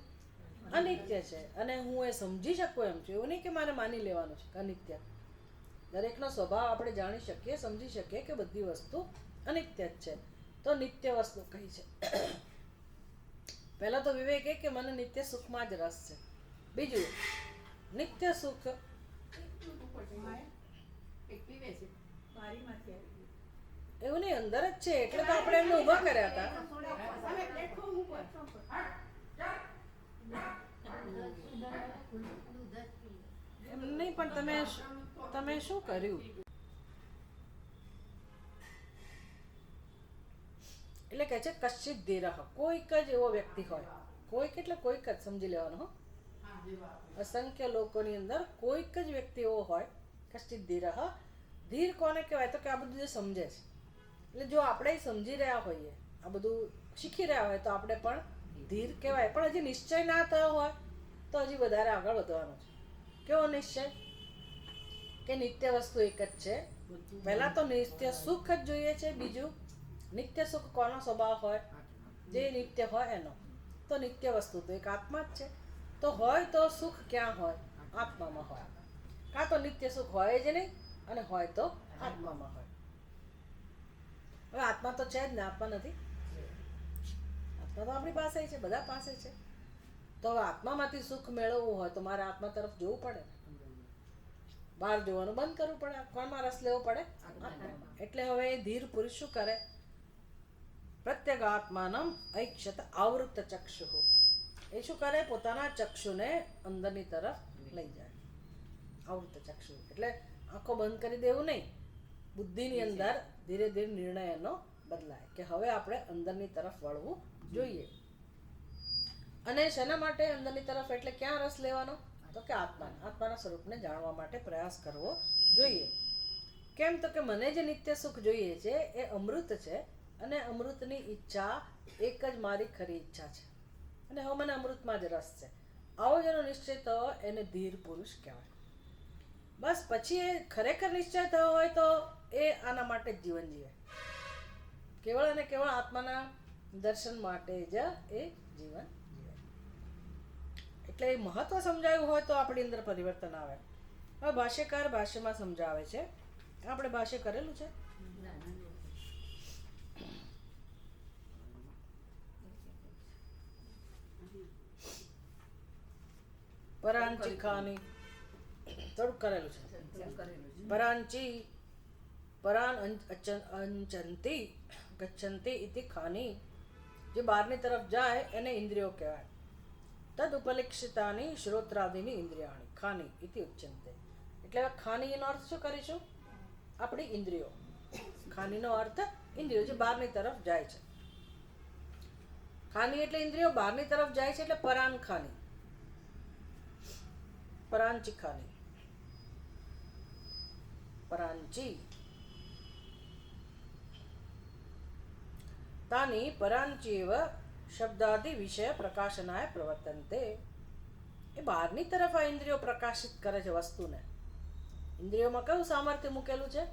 Speaker 1: અનિત્ય છે અને હું એ સમજી શકું એમ છું. એવું નહીં કે મારે માની લેવાનું છે કે અનિત્ય. દરેકનો સ્વભાવ આપણે જાણી શકીએ, સમજી શકીએ કે બધી વસ્તુ અનિત્ય જ છે. તો નિત્ય વસ્તુ કઈ છે? પહેલા તો વિવેક એ કે મને નિત્ય સુખમાં જ રસ છે. બીજું, નિત્ય સુખ
Speaker 2: એકલી બેસી
Speaker 3: બારીમાંથી આવી ગયું.
Speaker 1: એવું નહીં, અંદર જ છે. એટલે તો આપણે એમને ઊભા કર્યા હતા.
Speaker 2: હવે પ્લેટફોર્મ ઉપર
Speaker 1: એમ નહીં, પણ તમે શું કર્યું? એટલે કહે છે કશ્ચિત ધીરઃ, કોઈક જ એવો વ્યક્તિ હોય, કોઈક એટલે કોઈક જ સમજી લેવાનું હો. અસંખ્ય લોકોની અંદર કોઈક જ વ્યક્તિ એવો હોય, કશ્ચિત ધીરઃ. ધીર કોને કહેવાય? તો કે આ બધું જે સમજે છે. એટલે જો આપણે સમજી રહ્યા હોઈએ, આ બધું શીખી રહ્યા હોય, તો આપણે પણ ધીર કહેવાય. પણ હજી નિશ્ચય ના થયો હોય તો હજી વધારે આગળ વધવાનું છે. કેવો નિશ્ચય? કે નિત્ય વસ્તુ એક જ છે. પહેલા તો નિત્ય સુખ જ જોઈએ છે. બીજું, નિત્ય સુખ કોનો સ્વભાવ હોય? જે નિત્ય હોય એનો. તો નિત્ય વસ્તુ તો એક આત્મા જ છે. તો હોય તો સુખ ક્યાં હોય? આત્મામાં હોય. કાં તો નિત્ય સુખ હોય જ નહીં અને હોય તો આત્મામાં હોય. હવે આત્મા તો છે જ ને, આત્મા નથી? આત્મા તો આપણી પાસે છે, બધા પાસે છે. તો હવે આત્મામાંથી સુખ મેળવવું હોય તો મારે આત્મા તરફ જોવું પડે. બહાર જોવાનું બંધ કરવું પડે. કોણમાં રસ લેવો પડે? આત્મામાં. એટલે હવે એ ધીર પુરુષ શું કરે? પ્રત્યગાત્માનમ ઐક્ષત આવૃત ચક્ષુઃ. એ શું કરે? પોતાના ચક્ષુને અંદરની તરફ લઈ જાય. આવૃત ચક્ષુ એટલે આંખો બંધ કરી દેવું નહીં. બુદ્ધિની અંદર ધીરે ધીરે નિર્ણય એનો બદલાય કે હવે આપણે અંદરની તરફ વળવું જોઈએ. અને શેના માટે અંદરની તરફ? એટલે ક્યાં રસ લેવાનો? તો કે આત્માના સ્વરૂપને જાણવા માટે પ્રયાસ કરવો જોઈએ. કેમ તો કે મને જે નિત્ય સુખ જોઈએ છે એ અમૃત છે અને અમૃતની ઈચ્છા એક જ મારી ખરી ઈચ્છા છે અને હવે મને અમૃતમાં જ રસ છે. આવો જેનો નિશ્ચય થયો એને ધીર પુરુષ કહેવાય. બસ પછી એ ખરેખર નિશ્ચય થયો હોય તો એ આના માટે જ જીવન જીવે. કેવળ અને કેવળ આત્માના દર્શન માટે જ એ જીવન જીવે. એટલે એ મહત્વ સમજાયું હોય તો આપણી અંદર પરિવર્તન આવે. હવે ભાષ્યકાર ભાષ્યમાં સમજાવે છે. આપણે ભાષ્ય કરેલું છે. પરાંચી ખાની થોડુંક કરેલું છે. પરાંચી પરાન અંચંતી ગચ્છંતી ઇતિ ખાની. જે બહારની તરફ જાય એને ઇન્દ્રિયો કહેવાય. તદ ઉપલિક્ષિતાની શ્રોત્રાદિની ઇન્દ્રિયાણી ખાની ઇતિ ઉચ્યંતે. એટલે હવે ખાનીનો અર્થ શું કરીશું? આપણી ઇન્દ્રિયો. ખાનીનો અર્થ ઇન્દ્રિયો જે બહારની તરફ જાય છે. ખાની એટલે ઇન્દ્રિયો બહારની તરફ જાય છે એટલે પરાન ખાની. પરાંચી ખાની. પરાંચી તાની પરાંચીવ શબ્દાદિ વિષય પ્રકાશનાય પ્રવર્તન્તે. એ બહારની તરફ આ ઇન્દ્રિયો પ્રકાશિત કરે છે વસ્તુને. ઇન્દ્રિયોમાં કયું સામર્થ્ય મૂકેલું છે?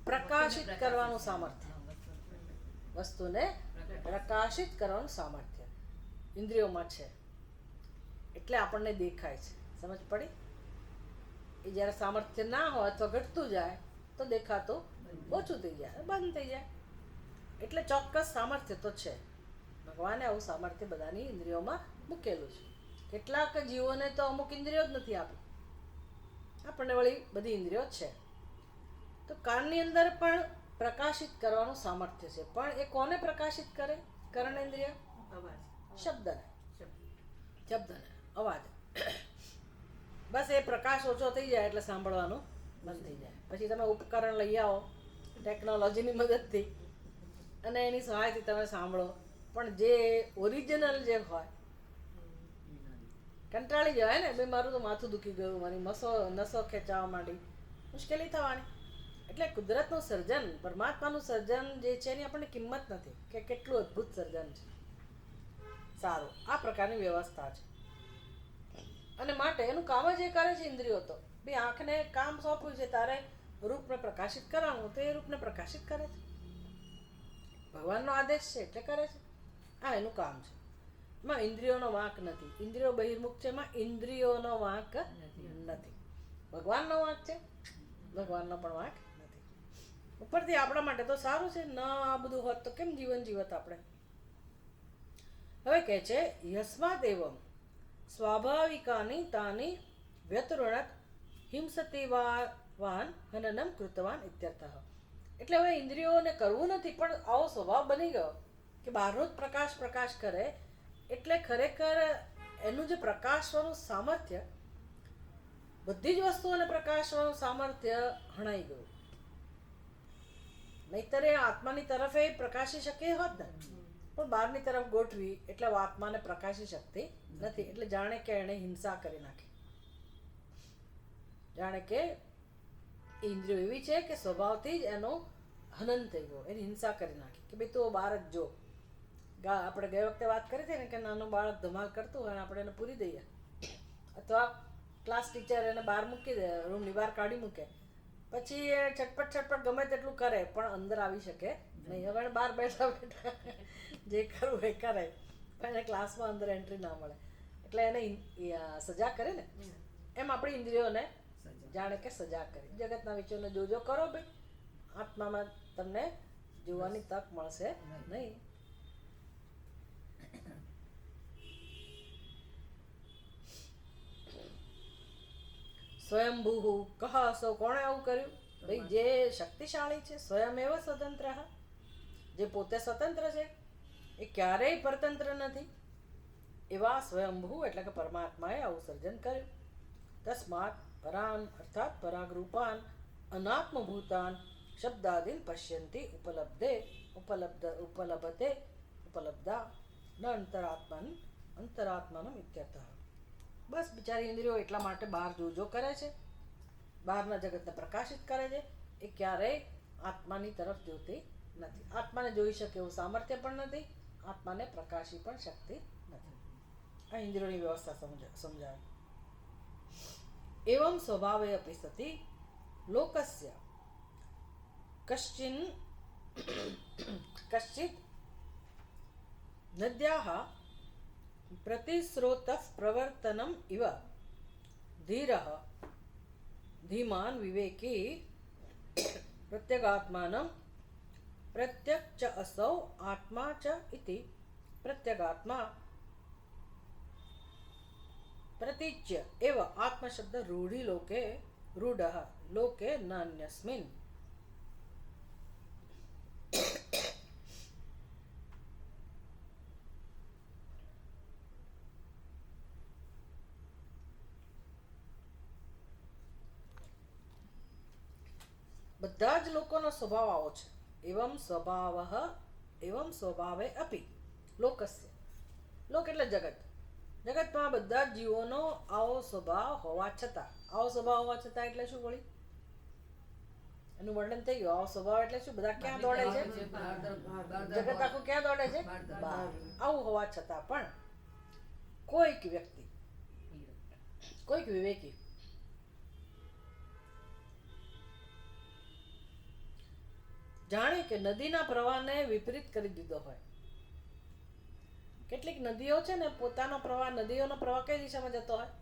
Speaker 1: પ્રકાશિત કરવાનું સામર્થ્ય. વસ્તુને પ્રકાશિત કરવાનું સામર્થ્ય ઇન્દ્રિયોમાં છે. એટલે આપણને દેખાય છે. સમજ પડી? એ જ્યારે સામર્થ્ય ના હોય અથવા ઘટતું જાય તો દેખાતું ઓછું થઈ જાય, બંધ થઈ જાય. એટલે ચોક્કસ સામર્થ્ય તો છે. ભગવાને આવું સામર્થ્ય બધાની ઇન્દ્રિયોમાં મૂકેલું છે. કેટલાક જીવોને તો અમુક ઇન્દ્રિયો જ નથી આપી. આપણને વળી બધી ઇન્દ્રિયો છે. તો કાનની અંદર પણ પ્રકાશિત કરવાનું સામર્થ્ય છે. પણ એ કોને પ્રકાશિત કરે? કર્ણેન્દ્રિય? શબ્દને. શબ્દને, અવાજ. બસ એ પ્રકાશ ઓછો થઈ જાય એટલે સાંભળવાનું બંધ થઈ જાય. પછી તમે ઉપકરણ લઈ આવો ટેકનોલોજીની મદદથી અને એની સહાયથી તમે સાંભળો. પણ જે ઓરિજિનલ જે હોય કંટાળી જવાય ને, ભાઈ મારું તો માથું દુખી ગયું, મારી નસો ખેંચાવા માંડી, મુશ્કેલી થવાની. એટલે કુદરતનું સર્જન, પરમાત્માનું સર્જન જે છે એની આપણને કિંમત નથી કે કેટલું અદ્ભુત સર્જન છે. સારું, આ પ્રકારની વ્યવસ્થા છે. અને માટે એનું કામ જ એ કરે છે ઇન્દ્રિયો તો બી આંખને કામ સોંપ્યું છે તારે રૂપને પ્રકાશિત કરવાનું તો એ રૂપને પ્રકાશિત કરે છે ભગવાનનો આદેશ છે એટલે કરે છે આ એનું કામ છે એમાં ઇન્દ્રિયોનો વાંક નથી ઇન્દ્રિયો બહિર્મુખ છે એમાં ઇન્દ્રિયોનો વાંક નથી ભગવાનનો વાંક છે ભગવાનનો પણ વાંક નથી ઉપરથી આપણા માટે તો સારું છે ન આ બધું હોત તો કેમ જીવન જીવત આપણે હવે કહે છે યસ્માદ એવમ સ્વાભાવિકાની તાની વ્યતૃણત હિંસતી વાન હનનમ કૃતવાન ઇત્યર્થઃ એટલે હવે ઇન્દ્રિયોને કરવું નથી પણ આવો સ્વભાવ બની ગયો કે બહારનો જ પ્રકાશ કરે એટલે ખરેખર એનું જે પ્રકાશવાનું સામર્થ્ય બધી જ વસ્તુઓને પ્રકાશવાનું સામર્થ્ય હણાઈ ગયું નહીતર એ આત્માની તરફ એ પ્રકાશી શકે હોત ને પણ બહારની તરફ ગોઠવી એટલે આત્માને પ્રકાશી શકતી નથી એટલે જાણે કે એણે હિંસા કરી નાખી જાણે કે ઇન્દ્રિયો એવી છે કે સ્વભાવથી જ એનો હનન થઈ ગયો એની હિંસા કરી નાખી કે ભાઈ તું બહાર જ જો આપણે ગઈ વખતે વાત કરી હતી ને કે નાનું બાળક ધમાલ કરતું હોય અને આપણે એને પૂરી દઈએ અથવા ક્લાસ ટીચર એને બહાર મૂકી દે રૂમની બહાર કાઢી મૂકે પછી એ છટપટ ગમે તેટલું કરે પણ અંદર આવી શકે નહીં હવે એને બહાર બેઠા જે કરવું એ કરે પણ એને ક્લાસમાં અંદર એન્ટ્રી ના મળે એટલે એને સજા કરે ને એમ આપણી ઇન્દ્રિયોને જાણે કે સજા કરી જગતના વિચારોને જોજો કરો ભાઈ આત્મામાં તમને જોવાની તક મળશે નહીં સ્વયંભૂ કહ સૌ કોણે આવું કર્યું ભાઈ જે શક્તિશાળી છે સ્વયં એવ સ્વતંત્ર જે પોતે સ્વતંત્ર છે એ ક્યારેય પરતંત્ર નથી એવા સ્વયંભૂ એટલે કે પરમાત્માએ આવું સર્જન કર્યું તસ્માત પરાન અર્થાત પરાગરૂપાન અનાત્મભૂતાન શબ્દાદીન પશ્યંતી ઉપલબ્ધા ન અંતરાત્માનમ ઇત્યર્થઃ બસ બિચારી ઇન્દ્રિયો એટલા માટે બહાર જોજો કરે છે બહારના જગતને પ્રકાશિત કરે છે એ ક્યારેય આત્માની તરફ જોતી નથી આત્માને જોઈ શકે એવું સામર્થ્ય પણ નથી આત્માને પ્રકાશી પણ શકતી નથી આ ઇન્દ્રિયોની વ્યવસ્થા સમજાવે એવં સ્વભાવે અપી સતી લોકસ્ય કશ્ચિત નદ્યાઃ પ્રતિસ્રોતઃ પ્રવર્તનમ ઇવ ધીરઃ ધીમાન વિવેકી પ્રત્યગાત્માનમ પ્રત્યક ચ અસૌ આત્મા ચ ઇતિ પ્રત્યગાત્મા પ્રતિચ્ય એવ આત્મશબ્દ રૂઢઃ લોકે નાન્યસ્મિન બધા જ લોકોનો સ્વભાવ આવો છે એવમ સ્વભાવે અપી લોકસ્ય લોક એટલે જગતમાં બધા જ જીવોનો આવો સ્વભાવ હોવા છતાં એટલે શું વળી એનું વર્ણન થઈ ગયું આવો સ્વભાવ એટલે શું બધા ક્યાં દોડે છે જગત આખું ક્યાં દોડે છે બહાર આવું હોવા છતાં પણ કોઈક વ્યક્તિ કોઈક વિવેકી જાણે કે નદીના પ્રવાહને વિપરીત કરી દીધો હોય કેટલીક નદીઓ છે ને નદીઓનો પ્રવાહ કઈ દિશામાં જતો હોય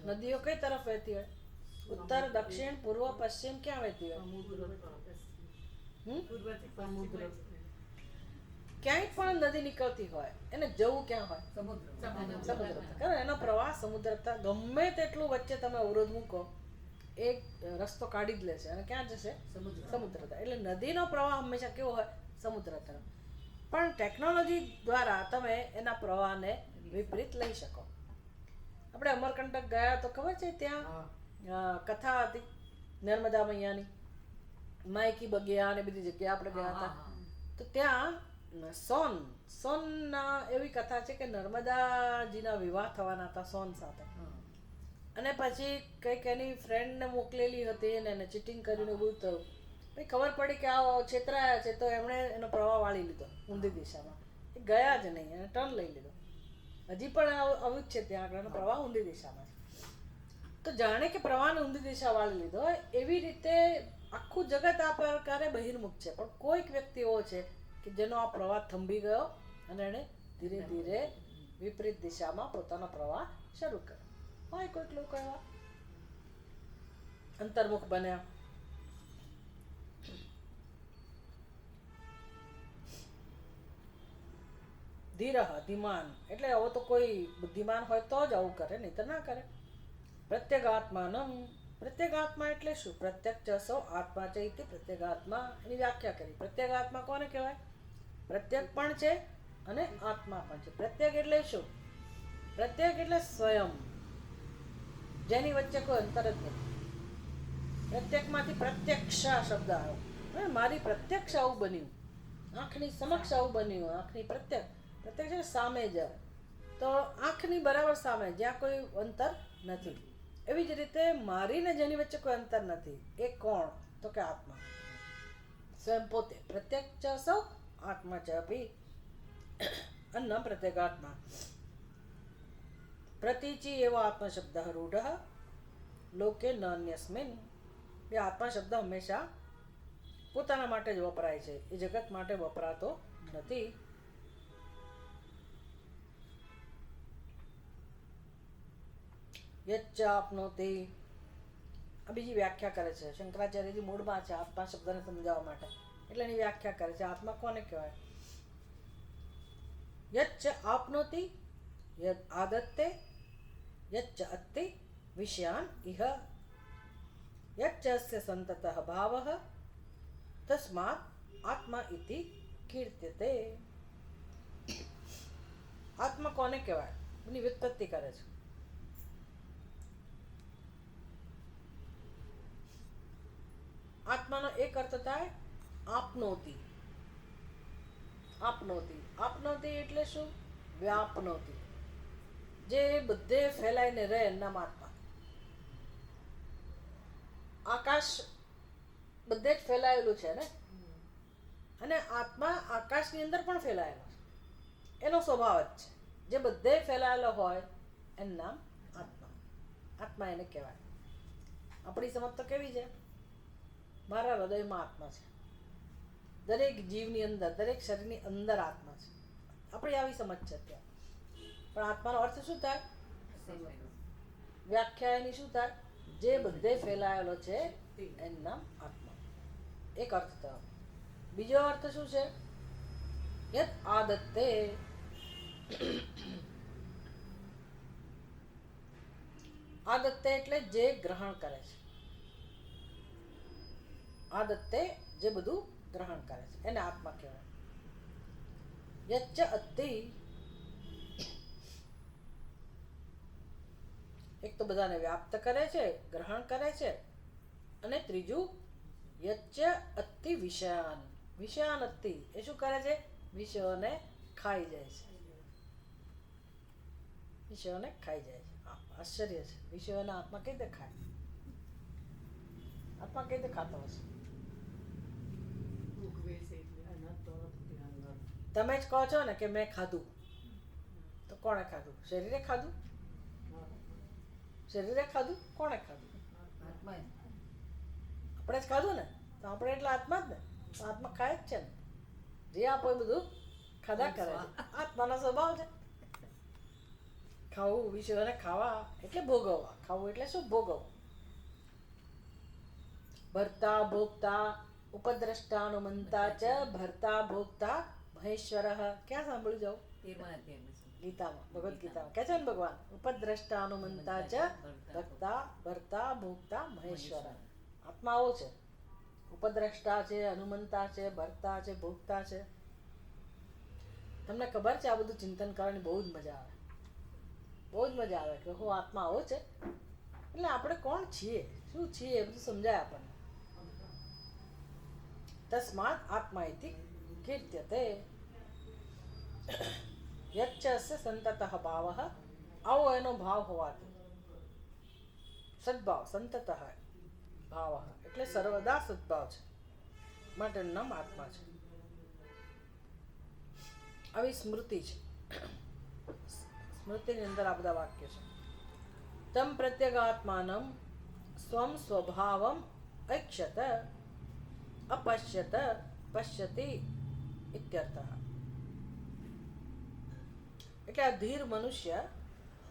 Speaker 1: નદીઓ કઈ તરફ વહેતી હોય ઉત્તર દક્ષિણ પૂર્વ પશ્ચિમ ક્યાં વહેતી હોય ક્યાંય પણ નદી નીકળતી હોય એને જવું ક્યાં હોય સમુદ્ર કારણ એનો પ્રવાહ સમુદ્ર ગમે તેટલું વચ્ચે તમે અવરોધ મૂકો એક રસ્તો કાઢી જ લે છે અને ક્યાં જશે સમુદ્ર તરફ એટલે નદીનો પ્રવાહ હંમેશા કેવો હોય સમુદ્ર તરફ પણ ટેકનોલોજી દ્વારા તમે એના પ્રવાહને વિપરીત લઈ શકો આપણે અમરકંટક ગયા તો ખબર છે ત્યાં કથા હતી નર્મદા મૈયાની માયકી બગિયા અને બધી જગ્યાએ આપણે ગયા હતા તો ત્યાં સોનના એવી કથા છે કે નર્મદાજીના વિવાહ થવાના હતા સોન સાથે અને પછી કંઈક એની ફ્રેન્ડને મોકલેલી હતી ને એને ચીટિંગ કરીને બધું થયું પછી ખબર પડી કે આ છેતરાયા છે તો એમણે એનો પ્રવાહ વાળી લીધો ઊંધી દિશામાં એ ગયા જ નહીં એને ટર્ન લઈ લીધો હજી પણ આવું જ છે ત્યાં આગળનો પ્રવાહ ઊંધી દિશામાં છે. તો જાણે કે પ્રવાહને ઊંધી દિશા વાળી લીધો હોય એવી રીતે આખું જગત આ પ્રકારે બહિર્મુખ છે, પણ કોઈક વ્યક્તિ એવો છે કે જેનો આ પ્રવાહ થંભી ગયો અને એણે ધીરે ધીરે વિપરીત દિશામાં પોતાનો પ્રવાહ શરૂ કર્યો. હોય કોઈક લોકો એવા અંતર્મુખ બન્યા. ધીરહ ધીમાન એટલે હવે તો કોઈ બુદ્ધિમાન હોય તો જ આવું કરે, નહીં તો ના કરે. પ્રત્યેગાત્માનમ પ્રત્યેગાત્મા એટલે શું? પ્રત્યક્ષ આત્મા છે ઇતિ પ્રત્યેગાત્મા એની વ્યાખ્યા કરી. પ્રત્યેગાત્મા કોને કહેવાય? પ્રત્યેક પણ છે અને આત્મા પણ છે. પ્રત્યેક એટલે શું? પ્રત્યેક એટલે સ્વયં, જેની વચ્ચે કોઈ અંતર જ નથી. પ્રત્યેકમાંથી પ્રત્યક્ષા શબ્દ આવ્યો. મારી પ્રત્યક્ષ આવું બન્યું, આંખની સમક્ષ આવું બન્યું. આંખની પ્રત્યક્ષ પ્રત્યક્ષ એટલે સામે જ, તો આંખની બરાબર સામે, જ્યાં કોઈ અંતર નથી. એવી જ રીતે મારીને જેની વચ્ચે કોઈ અંતર નથી એ કોણ? તો કે આત્મા, સ્વયં પોતે. પ્રત્યક્ષ આત્મા ચ અપી અન્ન પ્રત્યેગાત્મા. પ્રતીચી એવો આત્મશબ્દ રૂઢ લોકે ન અન્યસ્મિન. એ આત્મા શબ્દ હંમેશા પોતાના માટે જ વપરાય છે, એ જગત માટે વપરાતો નથી. યચ્ચ આપનોતિ, આ બીજી વ્યાખ્યા કરે છે શંકરાચાર્યજી. મૂળમાં છે આત્મા શબ્દને સમજાવવા માટે, એટલે એની વ્યાખ્યા કરે છે. આત્મા કોને કહેવાય? યચ્ચ આપનોતિ યદ આદત્તે યચ્ચ અત્તિ વિષયાન ઇહ યચ્ચ અસ્ય સંતતઃ ભાવઃ તસ્માत् આત્મા ઇતિ કીર્ત્યતે. આત્મા કોને કહેવાય એની વ્યુત્પત્તિ કરે છે. આત્માનો એક અર્થ થાય આપનોતિ. આપનોતિ આપનોતિ એટલે શું? વ્યાપનોતિ, જે બધે ફેલાઈને રહે એના આત્મા. આકાશ બધે જ ફેલાયેલું છે ને, અને આત્મા આકાશની અંદર પણ ફેલાયેલો છે. એનો સ્વભાવ જ છે, જે બધે ફેલાયેલો હોય એનું નામ આત્મા. આત્મા એને કહેવાય. આપણી સમજ તો કેવી છે? મારા હૃદયમાં આત્મા છે, દરેક જીવની અંદર, દરેક શરીરની અંદર આત્મા છે. આપણી આવી સમજ છે અત્યારે. પણ આત્માનો અર્થ શું થાય? વ્યાખ્યા એની શું થાય? જે બધે ફેલાયેલો છે એનું નામ આત્મા. એક અર્થ થયો. બીજો અર્થ શું છે? યત આદત્તે. આદત્તે એટલે જે ગ્રહણ કરે છે. આદત્તે જે બધું ગ્રહણ કરે છે એને આત્મા કહેવાય. યચ્ચ અત્તિ, એક તો બધાને વ્યાપ્ત કરે છે, ગ્રહણ કરે છે, અને ત્રીજું યચ્ચ અત્તિ વિષયાન. વિષયાન અત્તિ એ શું કરે છે? વિષયોને ખાઈ જાય છે. વિષયોને ખાઈ જાય છે. આશ્ચર્ય છે. વિષયોના આત્મા કઈ રીતે ખાય? આત્મા કઈ રીતે ખાતો હશે? તમે જ કહો છો ને કે મેં ખાધું, તો કોણે ખાધું? શરીરે ખાધું? શરીરે ખાધું? કોણે ખાધું? આપણે જ ખાધું ને, તો આપણે એટલે આત્મા જ ને. તો આત્મા ખાય જ છે ને. જે આપો એ બધું ખાધા કરે છે. આત્માનો સ્વભાવ છે ખાવું. વિષયોને ખાવા એટલે ભોગવવા. ખાવું એટલે શું? ભોગવવું. ભર્તા ભોગતા ઉપદ્રષ્ટાનુમંતા ચ ભર્તા ભોગતા મહેશ્વરઃ. ક્યાં સાંભળ્યું જાવ? ગીતામાં, ભગવદ્ ગીતામાં કહે છે ને ભગવાન, ઉપદ્રષ્ટાનુમંતા ચ ભક્તા ભર્તા ભોગતા મહેશ્વર. આત્મા આવો છે. ઉપદ્રષ્ટા છે, હનુમંતા છે, ભર્તા છે, ભોગતા છે. તમને ખબર છે આ બધું ચિંતન કરવાની બહુ જ મજા આવે. બહુ જ મજા આવે કે હું આત્મા આવો છે. એટલે આપણે કોણ છીએ, શું છીએ એ બધું સમજાય આપણને. તસ્માત આત્મા ઇતિ કીર્ત્યતે. યચ્ચ અસ્ય સંતતઃ ભાવઃ. આવો એનો ભાવ હોવાથી. સદભાવ, સંતતઃ ભાવઃ એટલે સર્વદા સદભાવ છે માટે નામ આત્મા છે. આવી સ્મૃતિ છે. સ્મૃતિની અંદર આ બધા વાક્ય છે. તમ પ્રત્યગાત્માનમ સ્વમ સ્વભાવમ ઐક્ષત અપશ્યત પશ્યતિ ઇત્યર્થ. એટલે આ ધીર મનુષ્ય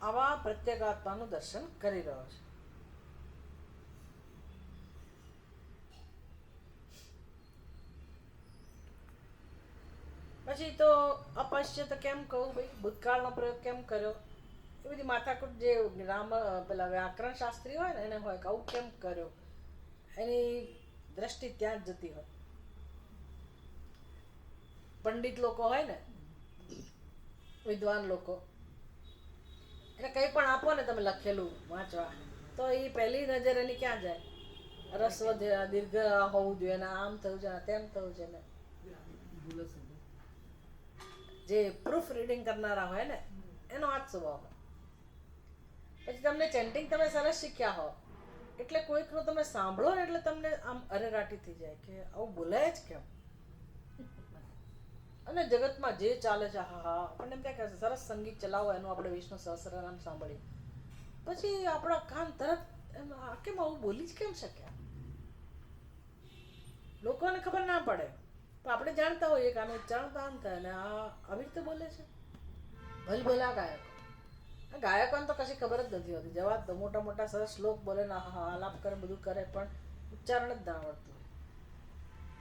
Speaker 1: આવા પ્રત્યેગાત્માનું દર્શન કરી રહ્યો છે. પછી તો અપશ્ય તો કેમ કહું ભાઈ, ભૂતકાળનો પ્રયોગ કેમ કર્યો, એ બધી માથાકૂટ જે પેલા વ્યાકરણ શાસ્ત્રી હોય ને એને હોય કે આવું કેમ કર્યો, એની દ્રષ્ટિ ત્યાં જ જતી હોય. પંડિત લોકો હોય ને, વિદ્વાન લોકો, એને કંઈ પણ આપો ને તમે લખેલું વાંચવા, તો એ પહેલી નજર એની ક્યાં જાય, રસ્વ દીર્ઘ હોવું જોઈએ ને, આમ થવું છે તેમ થવું છે ને. જે પ્રૂફ રીડિંગ કરનારા હોય ને એનો આ જ સ્વભાવ હોય. પછી તમને ચેન્ટિંગ તમે સરસ શીખ્યા હો એટલે કોઈકનું તમે સાંભળો ને એટલે તમને આમ અરેરાટી થઈ જાય કે આવું બોલાય જ કેમ. અને જગતમાં જે ચાલે છે, હા હા આપણને એમ થાય કે સરસ સંગીત ચલાવો, એનું આપણે વિષ્ણુ સહસ્રનામ સાંભળીએ, પછી આપણા કાન તરત એમ કેમ આવું બોલી જ કેમ શક્યા. લોકોને ખબર ના પડે પણ આપણે જાણતા હોઈએ કે આનું ઉચ્ચારણ આમ થાય ને આ આવી રીતે બોલે છે. ભલભલા ગાયકોને તો કશી ખબર જ નથી હોતી. જવા તો મોટા મોટા સરસ શ્લોક બોલે ને હા આલાપ કરે, બધું કરે, પણ ઉચ્ચારણ જ ના આવડતું હોય.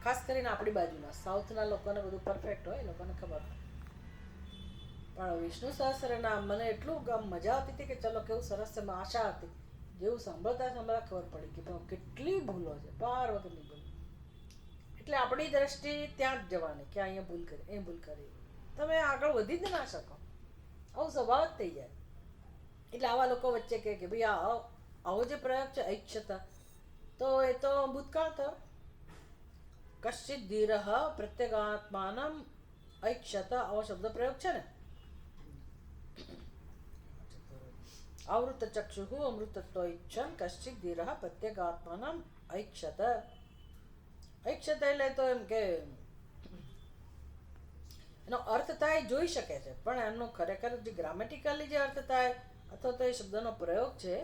Speaker 1: ખાસ કરીને આપણી બાજુના સાઉથના લોકોને બધું પરફેક્ટ હોય, એ લોકોને ખબર હોય. પણ વિષ્ણુ સહસ્રનામ મને એટલું મજા આવતી હતી કે ચલો કેવું સરસ છે. આશા હતી જેવું સાંભળતા ખબર પડી કે કેટલી ભૂલો છે, પાર વગરની ભૂલ. એટલે આપણી દ્રષ્ટિ ત્યાં જ જવાની કે અહીંયા ભૂલ કરી, એ ભૂલ કરી, તમે આગળ વધી જ ના શકો. આવું સ્વભાવ જ થઈ જાય. એટલે આવા લોકો વચ્ચે કહે કે ભાઈ આવો જે પ્રયોગ છે ઐક્ષત, તો એ તો ભૂતકાળ થયો. કશ્ચિત ધીર પ્રત્યેગાત્માનમ ઐક્ષત, આવો શબ્દ પ્રયોગ છે ને. આવૃત ચક્ષુ અમૃતત્વ ઈચ્છન કશ્ચિત ધીર પ્રત્યેગાત્માનમ ઐક્ષત. ઐક્ષત એટલે તો એમ કે એનો અર્થ થાય જોઈ શકે છે, પણ એમનો ખરેખર જે ગ્રામેટિકલી જે અર્થ થાય અથવા તો એ શબ્દનો પ્રયોગ છે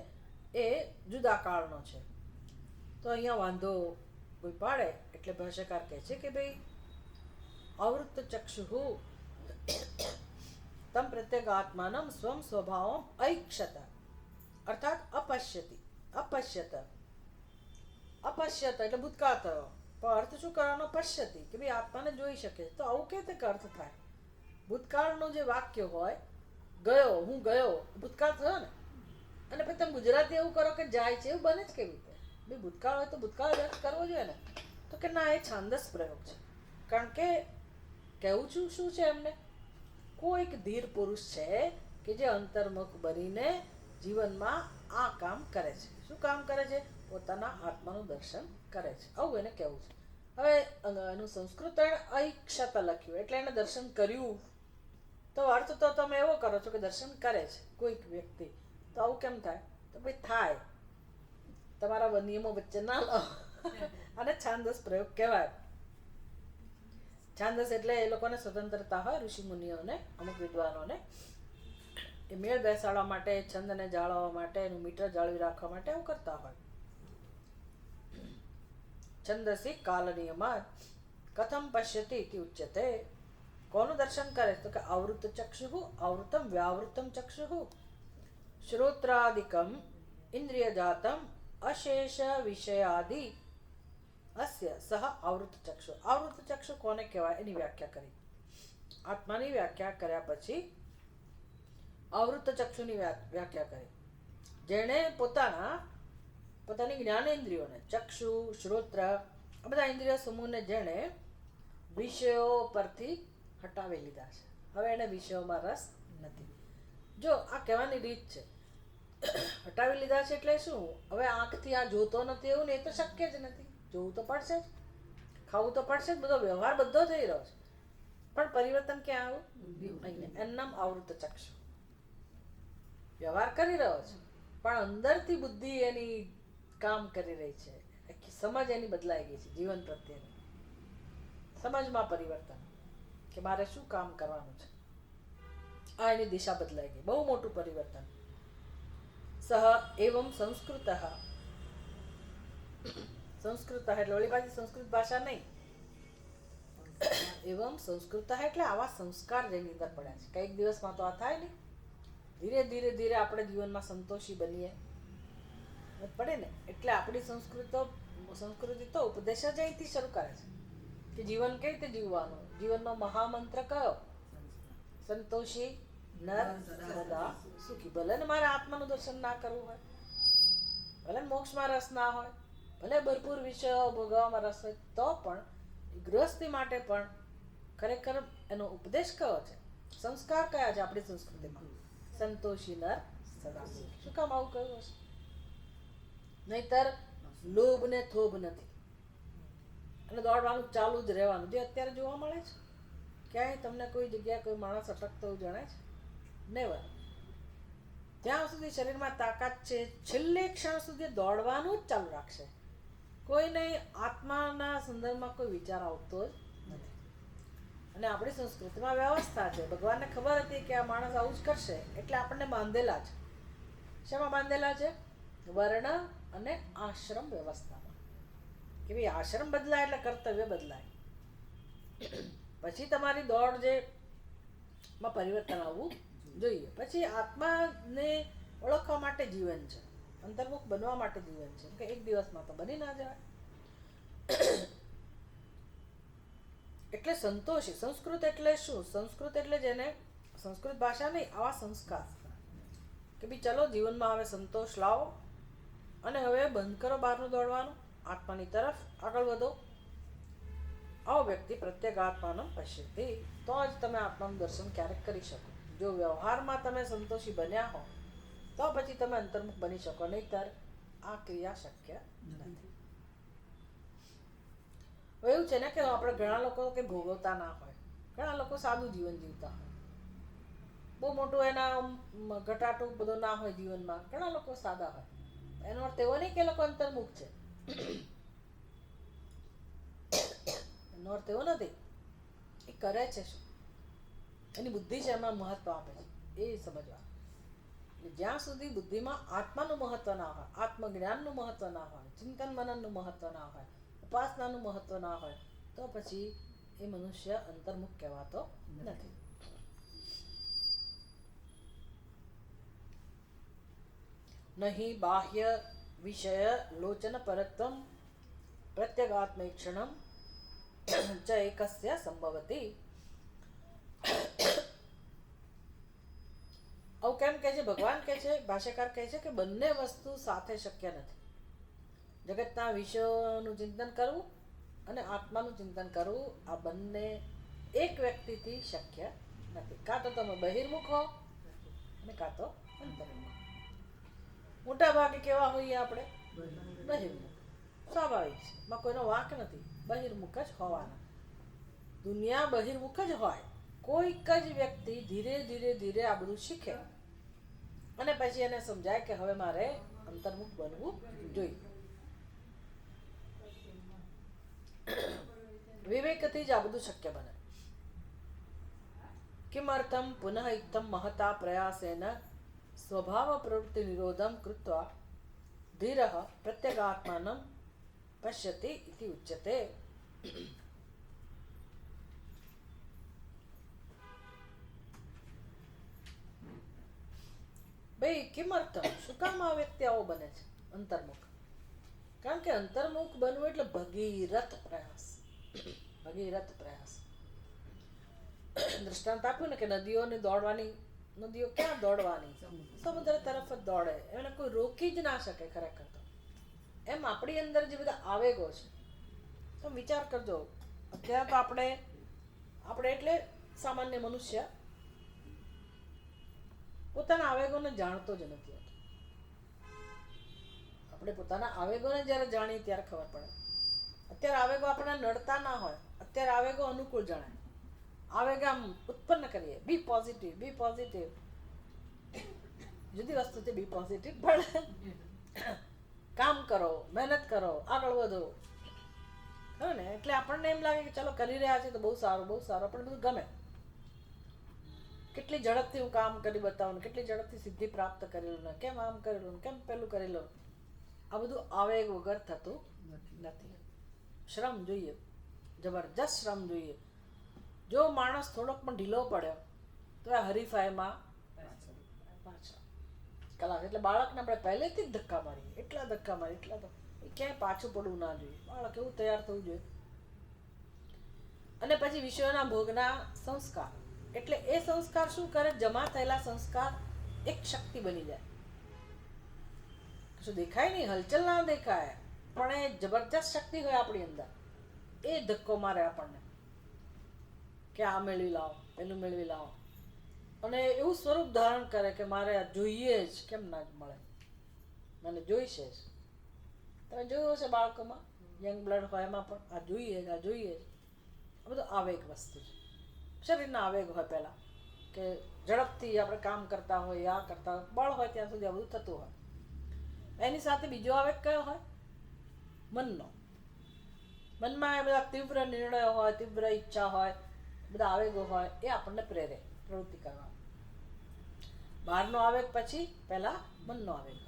Speaker 1: એ જુદા કાળનો છે. તો અહીંયા વાંધો કોઈ પાડે એટલે ભાષ્યકાર કહે છે કે ભાઈ આવૃત ચક્ષુ તમ પ્રત્યેગાત્માનમ સ્વમ સ્વભાવમ ઐક્ષત અર્થાત અપશ્યતિ. અપશ્યત એટલે ભૂતકાળ થયો, પણ અર્થ શું કરવાનો? પશ્યતિ, કે ભાઈ આત્માને જોઈ શકે. તો આવું કેવી રીતે અર્થ થાય? ભૂતકાળનું જે વાક્ય હોય, ગયો, હું ગયો, ભૂતકાળ થયો ને. અને પછી તમે ગુજરાતી એવું કરો કે જાય છે, એવું બને જ કેવી રીતે? ભાઈ ભૂતકાળ હોય તો ભૂતકાળ વ્યક્ત કરવો જોઈએ ને. તો કે ના, એ છાંદસ પ્રયોગ છે. કારણ કે કહેવું છું શું છે એમને, કોઈક ધીર પુરુષ છે કે જે અંતર્મુખ બનીને જીવનમાં આ કામ કરે છે. શું કામ કરે છે? પોતાના આત્માનું દર્શન કરે છે, આવું એને કહેવું છે. હવે એનું સંસ્કૃત ઐક્ષત લખ્યું એટલે એને દર્શન કર્યું, તો અર્થ તો તમે એવો કરો છો કે દર્શન કરે છે કોઈક વ્યક્તિ. તો આવું કેમ થાય? તો ભાઈ થાય, તમારા નિયમો વચ્ચે ના લો. અને છાંદસ પ્રયોગ કહેવાય. છાંદસ એટલે એ લોકોને સ્વતંત્રતા હોય, ઋષિ મુનિઓને, અમુક વિદ્વાનોને, એ મેળ બેસાડવા માટે, છંદને જાળવવા માટે, એનું મીટર જાળવી રાખવા માટે એવું કરતા હોય. છંદસી કાલ નિયમાત કથમ પશ્યતિ ઇતિ ઉચ્યતે. કોનું દર્શન કરે? તો કે આવૃત ચક્ષુ આવૃતમ વ્યાવૃતમ ચક્ષુ શ્રોત્રાદિકમ ઇન્દ્રિય જાતમ અશેષ વિષયાદિ અસ્ય સહ આવૃત ચક્ષુ. આવૃત ચક્ષુ કોને કહેવાય એની વ્યાખ્યા કરી. આત્માની વ્યાખ્યા કર્યા પછી આવૃત ચક્ષુની વ્યાખ્યા કરી. જેણે પોતાની જ્ઞાનેન્દ્રિયોને, ચક્ષુ, શ્રોત્ર, આ બધા ઇન્દ્રિય સમૂહને જેણે વિષયો પરથી હટાવી લીધા છે. હવે એને વિષયોમાં રસ નથી. જો આ કહેવાની રીત છે, હટાવી લીધા છે એટલે શું? હવે આંખથી આ જોતો નથી એવું ને, એ તો શક્ય જ નથી. જોવું તો પડશે જ, ખાવું તો પડશે જ, બધો વ્યવહાર બધો થઈ રહ્યો છે, પણ પરિવર્તન ક્યાં આવ્યું? એનું નામ આવૃત ચક્ષુ. વ્યવહાર કરી રહ્યો છે પણ અંદરથી બુદ્ધિ એની કામ કરી રહી છે. સમજ એની બદલાઈ ગઈ છે, જીવન પ્રત્યેની સમજમાં પરિવર્તન, કે મારે શું કામ કરવાનું છે. આ એની દિશા બદલાઈ ગઈ, બહુ મોટું પરિવર્તન. સહ એવં સંસ્કૃત એટલે ઓલી બાજુ સંસ્કૃત ભાષા નહીં, એવમ સંસ્કૃત એટલે આવા સંસ્કાર જેની અંદર પડ્યા છે. કઈક દિવસમાં તો આ થાય નહીં. ધીરે ધીરે ધીરે આપણે જીવનમાં સંતોષી બનીએ પડે ને. એટલે આપણી સંસ્કૃતિ તો ઉપદેશ જ અહીંથી શરૂ કરે છે કે જીવન કઈ રીતે જીવવાનું. જીવનનો મહામંત્ર કયો? સંતોષી નર સદા સુખી. ભલે ને મારે આત્માનું દર્શન ના કરવું હોય, ભલે મોક્ષમાં રસ ના હોય, ભલે ભરપૂર વિષયો ભોગવવામાં રસ હોય, તો પણ ગૃહસ્થી માટે પણ ખરેખર એનો ઉપદેશ કયો છે? સંસ્કાર કયા છે આપણી સંસ્કૃતિમાં? સંતોષી નર સદા સુખી. શું કામ આવું કહ્યું હશે? નહીતર લોભ ને થોભ નથી અને દોડવાનું ચાલુ જ રહેવાનું, જે અત્યારે જોવા મળે છે. ક્યાંય તમને કોઈ જગ્યાએ કોઈ માણસ અટકતો એવું જણાય છે? નેવર. જ્યાં સુધી શરીરમાં તાકાત છે, છેલ્લે ક્ષણ સુધી દોડવાનું જ ચાલુ રાખશે. કોઈને આત્માના સંદર્ભમાં કોઈ વિચાર આવતો જ નથી. અને આપણી સંસ્કૃતિમાં વ્યવસ્થા છે. ભગવાનને ખબર હતી કે આ માણસ આવું જ કરશે, એટલે આપણને બાંધેલા છે. શેમાં બાંધેલા છે? વર્ણ અને આશ્રમ વ્યવસ્થામાં. કે ભાઈ આશ્રમ બદલાય એટલે કર્તવ્ય બદલાય. પછી તમારી દોડ જે માં પરિવર્તન આવવું જોઈએ. પછી આત્માને ઓળખવા માટે જીવન છે, અંતર્મુખ બનવા માટે જીવન છે. કે એક દિવસમાં તો બની ના જવાય. એટલે સંતોષી. સંસ્કૃત એટલે શું? સંસ્કૃત એટલે જેને સંસ્કૃત ભાષા નહીં, આવા સંસ્કાર કે ભાઈ ચલો જીવનમાં હવે સંતોષ લાવો અને હવે બંધ કરો બહારનું દોડવાનું, આત્માની તરફ આગળ વધો. આવો વ્યક્તિ પ્રત્યેક આત્માનું પશ્યતિ. તો જ તમે આત્માનું દર્શન ક્યારેક કરી શકો. જો વ્યવહારમાં તમે સંતોષી બન્યા હો તો પછી તમે અંતર્મુખ બની શકો, નહીતર આ ક્રિયા શક્ય નથી. એવું છે ને કે આપણે ઘણા લોકો કે ભોગવતા ના હોય, ઘણા લોકો સાદું જીવન જીવતા હોય, બહુ મોટું એના ઘટાટું બધું ના હોય જીવનમાં. ઘણા લોકો સાદા હોય. એનો અર્થ એવો નહીં કે એ લોકો અંતર્મુખ છે. એનો અર્થ એવો નથી. એ કરે છે શું, એની બુદ્ધિ છે એમાં મહત્વ આપે છે, એ સમજવા. જ્યાં સુધી બુદ્ધિમાં આત્માનું મહત્વ ના હોય, આત્મજ્ઞાનનું મહત્વ ના હોય, ચિંતન મનનનું મહત્વ ના હોય, ઉપાસનાનું મહત્વ ના હોય, તો પછી એ મનુષ્ય અંતર્મુખ કહેવાતો નથી. નહીં બાહ્ય વિષય લોચન પરત્વમ પ્રત્યગાત્મૈક્ષણમ ચ એકસ્ય સંભવતી. આવું કેમ કહે છે ભગવાન? કહે છે, ભાષ્યકાર કહે છે કે બંને વસ્તુ સાથે શક્ય નથી. જગતના વિષયોનું ચિંતન કરવું અને આત્માનું ચિંતન કરવું, આ બંને એક વ્યક્તિથી શક્ય નથી. કાં તો તમે બહિર્મુખ હો અને કાં તો અંતર્મુખ. મોટા ભાગે કેવા હોઈએ આપણે? બહિર્મુખ. સ્વાભાવિક છે, એમાં કોઈનો વાંક નથી. બહિર્મુખ જ હોવાના. દુનિયા બહિર્મુખ જ હોય. કોઈક જ વ્યક્તિ ધીરે ધીરે ધીરે આ બધું શીખે અને પછી એને સમજાય કે હવે મારે અંતર્મુખ બનવું જોઈએ. વિવેકથી જ આ બધું શક્ય બને. કિમર્થમ પુનઃ ઇત્થમ મહતા પ્રયાસેન સ્વભાવ પ્રવૃત્તિ નિરોધમ કૃત્વા ધીરઃ પ્રત્યેગાત્માનં પશ્યતિ ઇતિ ઉચ્યતે. ભાઈ કિમર્થમ, શું કામ આ વ્યક્તિ આવો બને છે અંતર્મુખ? કારણ કે અંતર્મુખ બનવું એટલે ભગીરથ પ્રયાસ. ભગીરથ પ્રયાસ. દૃષ્ટાંત આપ્યું ને કે નદીઓને દોડવાની, નદીઓ ક્યાં દોડવાની? સમુદ્ર તરફ જ દોડે. એને કોઈ રોકી જ ના શકે ખરેખર તો. એમ આપણી અંદર જે બધા આવેગો છે, તમે વિચાર કરજો. અત્યારે તો આપણે એટલે સામાન્ય મનુષ્ય પોતાના આવેગોને જાણતો જ નથી હોતો. આપણે પોતાના આવેગોને જ્યારે જાણીએ ત્યારે ખબર પડે. અત્યારે આવેગો આપણને નડતા ના હોય, અત્યારે આવેગો અનુકૂળ જણાય. આવેગ આમ ઉત્પન્ન કરીએ, બી પોઝિટિવ, બી પોઝિટિવ. જુદી વસ્તુ છે બી પોઝિટિવ, પણ કામ કરો, મહેનત કરો, આગળ વધો. હા ને, એટલે આપણને એમ લાગે કે ચલો કરી રહ્યા છે તો બહુ સારું, બહુ સારું. આપણને બધું ગમે. કેટલી ઝડપથી હું કામ કરી બતાવું ને કેટલી ઝડપથી સિદ્ધિ પ્રાપ્ત કરેલું ને કેમ આમ કરેલું ને કેમ પેલું કરેલું, આ બધું આવેગ વગર થતું નથી. શ્રમ જોઈએ, જબરજસ્ત શ્રમ જોઈએ. જો માણસ થોડોક પણ ઢીલો પડ્યો તો આ હરીફાઈમાં પાછળ કલાક. એટલે બાળકને આપણે પહેલેથી જ ધક્કા મારીએ, એટલા ધક્કા મારીએ, એટલા તો એ ક્યાંય પાછું પડવું ના જોઈએ. બાળક એવું તૈયાર થવું જોઈએ. અને પછી વિષયોના ભોગના સંસ્કાર, એટલે એ સંસ્કાર શું કરે, જમા થયેલા સંસ્કાર એક શક્તિ બની જાય. કશું દેખાય નહીં, હલચલ ના દેખાય, પણ એ જબરજસ્ત શક્તિ હોય આપણી અંદર. એ ધક્કો મારે આપણને કે આ મેળવી લાવો, પેલું મેળવી લાવો, અને એવું સ્વરૂપ ધારણ કરે કે મારે આ જોઈએ જ, કેમ ના જ મળે, મને જોઈશે જ. તમે જોયું હશે બાળકોમાં, યંગ બ્લડ હોય એમાં પણ આ જોઈએ જ, આ જોઈએ જ. આ બધું આવેગ વસ્તુ છે. શરીરના આવેગ હોય પહેલાં, કે ઝડપથી આપણે કામ કરતા હોય, આ કરતા હોય, બળ હોય ત્યાં સુધી આ બધું થતું હોય. એની સાથે બીજો આવેગ કયો હોય? મનનો. મનમાં એ બધા તીવ્ર નિર્ણયો હોય, તીવ્ર ઈચ્છા હોય, બધા આવેગો હોય, એ આપણને પ્રેરે પ્રવૃત્તિ કરવા. બહારનો આવેગ પછી પહેલા મનનો આવેગ.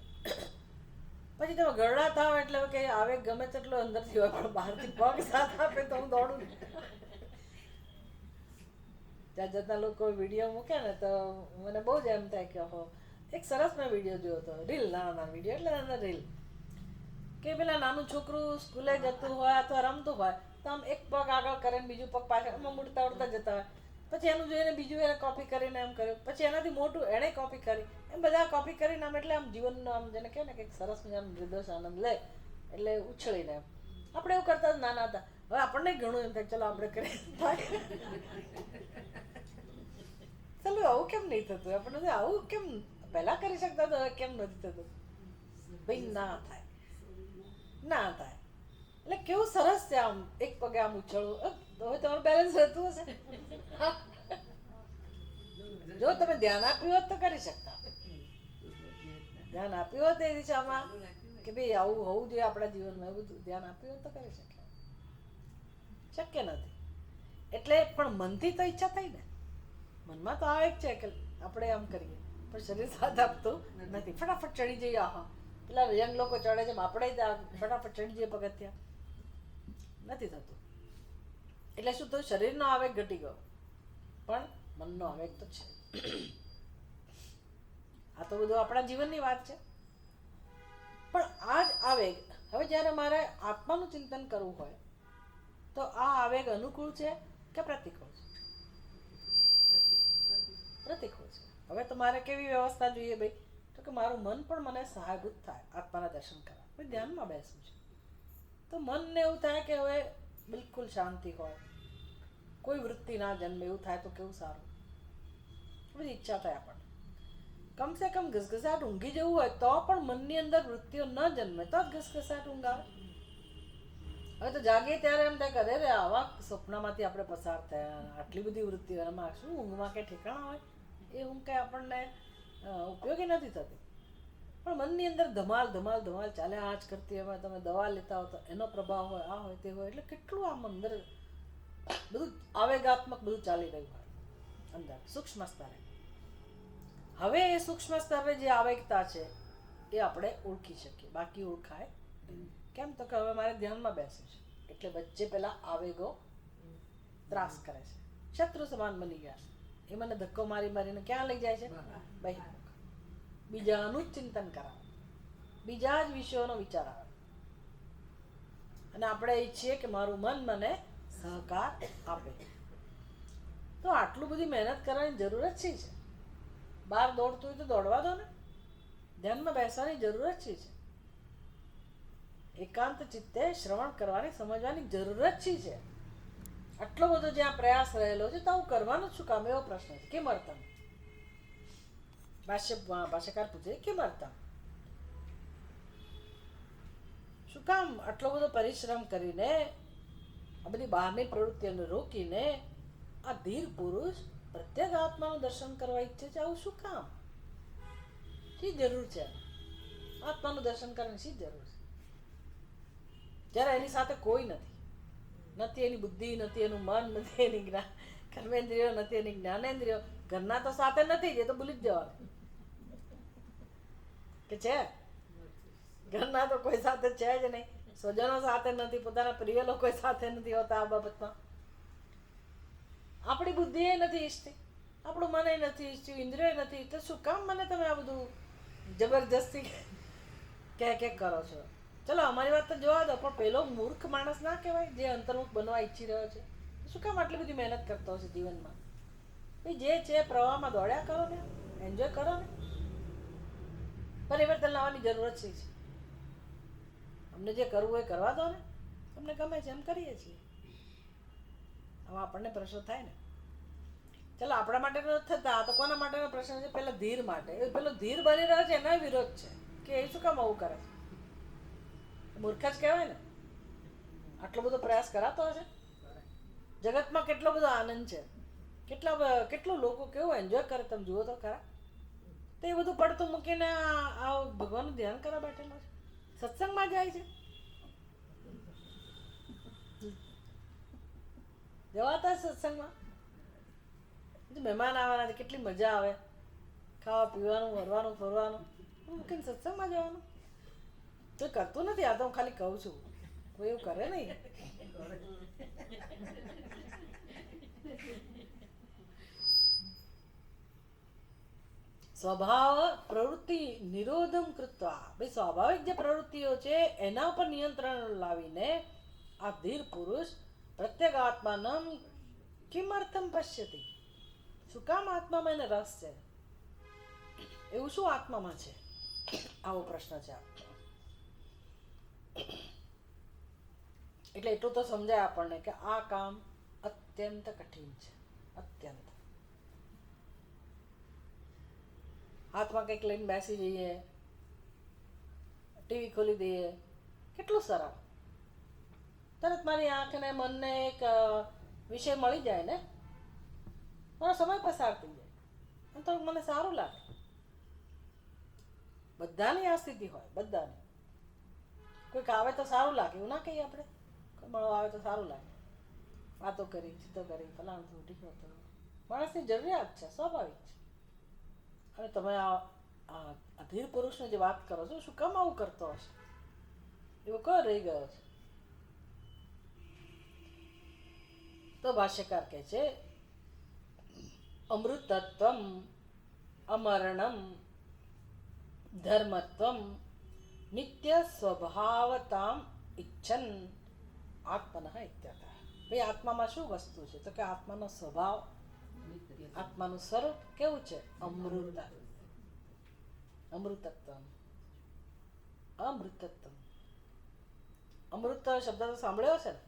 Speaker 1: પછી તમે ગરડા થાવ એટલે કે આવેગ ગમે તેટલો અંદરથી હોય પણ બહારથી પગ સાથ આપે તો હું દોડું. જાત જાતના લોકો વિડીયો મૂકે ને તો મને બહુ જ એમ થાય કે હો. એક સરસ મેં વિડીયો જોયો હતો, રીલ, નાના વિડીયો એટલે નાના રીલ, કે પેલા નાનું છોકરું સ્કૂલે જતું હોય અથવા રમતું હોય તો આમ એક પગ આગળ કરે ને બીજું પગ પાછળ આમ ઉડતા ઉડતા જતા હોય. પછી એનું જોઈને બીજું એને કોપી કરીને એમ કર્યું, પછી એનાથી મોટું એણે કોપી કરી, એમ બધા કોપી કરીને આમ એટલે આમ જીવનનો આમ જેને કહે ને કે સરસ મજાનો નિર્દોષ આનંદ લે, એટલે ઉછળીને એમ. આપણે એવું કરતા જ નાના હતા. હવે આપણને ઘણું એમ થાય ચલો આપણે કરીએ. ચાલો આવું કેમ નહીં થતું આપણને, આવું કેમ પહેલા કરી શકતા તો હવે કેમ નથી થતું? ભાઈ ના થાય, ના થાય. એટલે કેવું સરસ છે આમ એક પગે આમ ઉછળવું. હવે તમારું બેલેન્સ રહેતું હશે. જો તમે ધ્યાન આપ્યું હોત તો કરી શકતા, ધ્યાન આપ્યું હોત એ દિશામાં કે ભાઈ આવું હોવું જોઈએ આપણા જીવનમાં, એવું બધું ધ્યાન આપ્યું હોત તો કરી શકે. શક્ય નથી. એટલે પણ મનથી તો ઈચ્છા થઈ ને, મનમાં તો આવે જ છે કે આપણે આમ કરીએ, પણ શરીર સાથ આપતું નથી. ફટાફટ ચડી જઈએ. આહા, પેલા યંગ લોકો ચડે છે, આપણે ફટાફટ ચડી જઈએ પગથિયા, નથી થતું. એટલે શું થયું? શરીરનો આવેગ ઘટી ગયો, પણ મનનો આવેગ તો છે. આ તો બધું આપણા જીવનની વાત છે. પણ આ જ આવેગ હવે જ્યારે મારે આત્માનું ચિંતન કરવું હોય તો આ આવેગ અનુકૂળ છે કે પ્રતિકૂળ છે? પ્રતિકૂળ છે. હવે તો મારે કેવી વ્યવસ્થા જોઈએ ભાઈ? તો કે મારું મન પણ મને સહાયભૂત થાય આત્માના દર્શન કરવા. ભાઈ ધ્યાનમાં બેસવું છે તો મનને એવું થાય કે હવે બિલકુલ શાંતિ હોય, કોઈ વૃત્તિ ના જન્મે, એવું થાય તો કેવું સારું. બધી ઈચ્છા થાય આપણને. કમસે કમ ઘસઘસાટ ઊંઘી જવું હોય તો પણ મનની અંદર વૃત્તિઓ ન જન્મે તો જ ઘસઘસાટ ઊંઘ આવે. હવે તો જાગીએ ત્યારે એમ થાય કે અરે રે આવા સ્વપ્નમાંથી આપણે પસાર થયા, આટલી બધી વૃત્તિઓ, એમાં શું ઊંઘમાં કંઈ ઠેકાણા હોય? એ ઊંઘ કંઈ આપણને ઉપયોગી નથી થતી. પણ મનની અંદર ધમાલ ધમાલ ધમાલ ચાલે આ જ કરતી. એમાં તમે દવા લેતા હો તો એનો પ્રભાવ હોય, આ હોય તે હોય, એટલે કેટલું આમ અંદર બધું આવેગાત્મક બધું ચાલી રહ્યું હોય અંદર સૂક્ષ્મ સ્તરે. હવે એ સૂક્ષ્મ સ્તરે જે આવેગતા છે એ આપણે ઓળખી શકીએ, બાકી ઓળખાય કેમ? તો કે હવે મારે ધ્યાનમાં બેસે છે એટલે વચ્ચે પેલા આવેગો ત્રાસ કરે છે, શત્રુ સમાન બની ગયા છે. એ મને ધક્કો મારી મારીને ક્યાં લઈ જાય છે? બહિર્મુખ. બીજાનું જ ચિંતન કરાવે, બીજા જ વિષયોનો વિચાર આવે. અને આપણે ઈચ્છીએ કે મારું મન મને સહકાર આપે. તો આટલું બધી મહેનત કરવાની જરૂરત શી છે? બહાર દોડતું હોય તો દોડવા દો ને, ધ્યાનમાં બેસવાની જરૂરત શી છે? એકાંત ચિત્તે શ્રવણ કરવાની, સમજવાની જરૂરત શી છે? આટલો બધો જ્યાં પ્રયાસ રહેલો છે તો આવું કરવાનું શું કામ? એવો પ્રશ્ન છે. કેમ અર્થમ? ભાષ્યકાર પૂછે કેમ અર્થમ? શું કામ આટલો બધો પરિશ્રમ કરીને, આ બધી બહારની પ્રવૃત્તિઓને રોકીને આ ધીર પુરુષ પ્રત્યેક આત્માનું દર્શન કરવા ઈચ્છે છે? આવું શું કામ? શી જરૂર છે આત્માનું દર્શન કરવાની? શી જરૂર છે જ્યારે એની સાથે કોઈ નથી? નથી એની બુદ્ધિ, નથી એનું મન, નથી એની કર્મેન્દ્રિયો, નથી એની જ્ઞાનેન્દ્રિયો, ઘરના તો સાથે નથી જ, એ તો ભૂલી જ જવાનું કે છે. ઘરના તો કોઈ સાથે છે જ નહીં, સ્વજનો સાથે નથી, પોતાના પ્રિય લોકો સાથે નથી હોતા. આ બાબતમાં આપણી બુદ્ધિ એ નથી ઈચ્છતી, આપણું મન એ નથી ઈચ્છતું, ઇન્દ્રિય નથી, તો શું કામ મને તમે આ બધું જબરજસ્તી કે કરો છો? ચલો અમારી વાત તો જોવા દો, પણ પેલો મૂર્ખ માણસ ના કહેવાય જે અંતર્મુખ બનવા ઈચ્છી રહ્યો છે? શું કામ આટલી બધી મહેનત કરતો હશે જીવનમાં? ભાઈ જે છે પ્રવાહમાં દોડ્યા કરો ને, એન્જોય કરો ને. પરિવર્તન લાવવાની જરૂરત છે. અમને જે કરવું હોય કરવા દો ને, અમને ગમે છે એમ કરીએ છીએ. હવે આપણને પ્રશ્ન થાય ને, ચલો આપણા માટે તો થતા, તો કોના માટેનો પ્રશ્ન છે? પેલા ધીર માટે. એ પેલો ધીર બની રહ્યો છે એનો વિરોધ છે કે એ શું કામ આવું કરે છે? મૂર્ખ જ કહેવાય ને. આટલો બધો પ્રયાસ કરાતો હશે. જગતમાં કેટલો બધો આનંદ છે, કેટલું લોકો કેવું એન્જોય કરે, તમે જુઓ તો ખરા. તો એ બધું પડતું મૂકીને આ ભગવાનનું ધ્યાન કરવા બેઠેલો છે, સત્સંગમાં જાય છે. જવાતા સત્સંગમાં મહેમાન આવવાના છે, કેટલી મજા આવે, ખાવા પીવાનું, ફરવાનું ફરવાનું, મૂકીને સત્સંગમાં જવાનું. કોઈ કરતું નથી. આ તો હું ખાલી કહું છું, કોઈ એવું કરે નહીં. સ્વભાવ પ્રવૃત્તિ નિરોધમ કૃત્વા, ભાઈ સ્વાભાવિક જે પ્રવૃત્તિઓ છે એના ઉપર નિયંત્રણ લાવીને આ ધીર પુરુષ પ્રત્યેક આત્માનમ કિમર્થમ પશ્યતિ, શું કામ આત્મામાં એને રસ છે? એવું શું આત્મામાં છે? આવો પ્રશ્ન છે. એટલે એટલું તો સમજાય આપણને કે આ કામ અત્યંત કઠિન છે, અત્યંત. હાથમાં કંઈક લઈને બેસી જઈએ, ટીવી ખોલી દઈએ, કેટલું સરળ, તરત મારી આંખને મનને એક વિષય મળી જાય ને, મારો સમય પસાર થઈ જાય, અને તો મને સારું લાગે. બધાની આ સ્થિતિ હોય, બધાની. કોઈક આવે તો સારું લાગે એવું ના કહીએ આપણે, કોઈ મળવા આવે તો સારું લાગે, વાતો કરી, ચીતો કરી, ફલાણું થયું, ઠીક હતું. માણસની જરૂરિયાત છે, સ્વાભાવિક છે. અને તમે આ અધીર પુરુષની જે વાત કરો છો, શું કામ આવું કરતો હશે? એવો કયો રહી ગયો છે? તો ભાષ્યકાર કહે છે, અમૃતત્વમ અમરણમ ધર્મત્વમ નિત્ય સ્વભાવતામ ઈચ્છન આત્મનઃ ઇત્યર્થઃ. ભાઈ આત્મામાં શું વસ્તુ છે? તો કે આત્માનો સ્વભાવ, આત્માનું સ્વરૂપ કેવું છે? અમૃત. અમૃતત્વમ, અમૃતત્વમ. અમૃત શબ્દ તો સાંભળ્યો છે ને?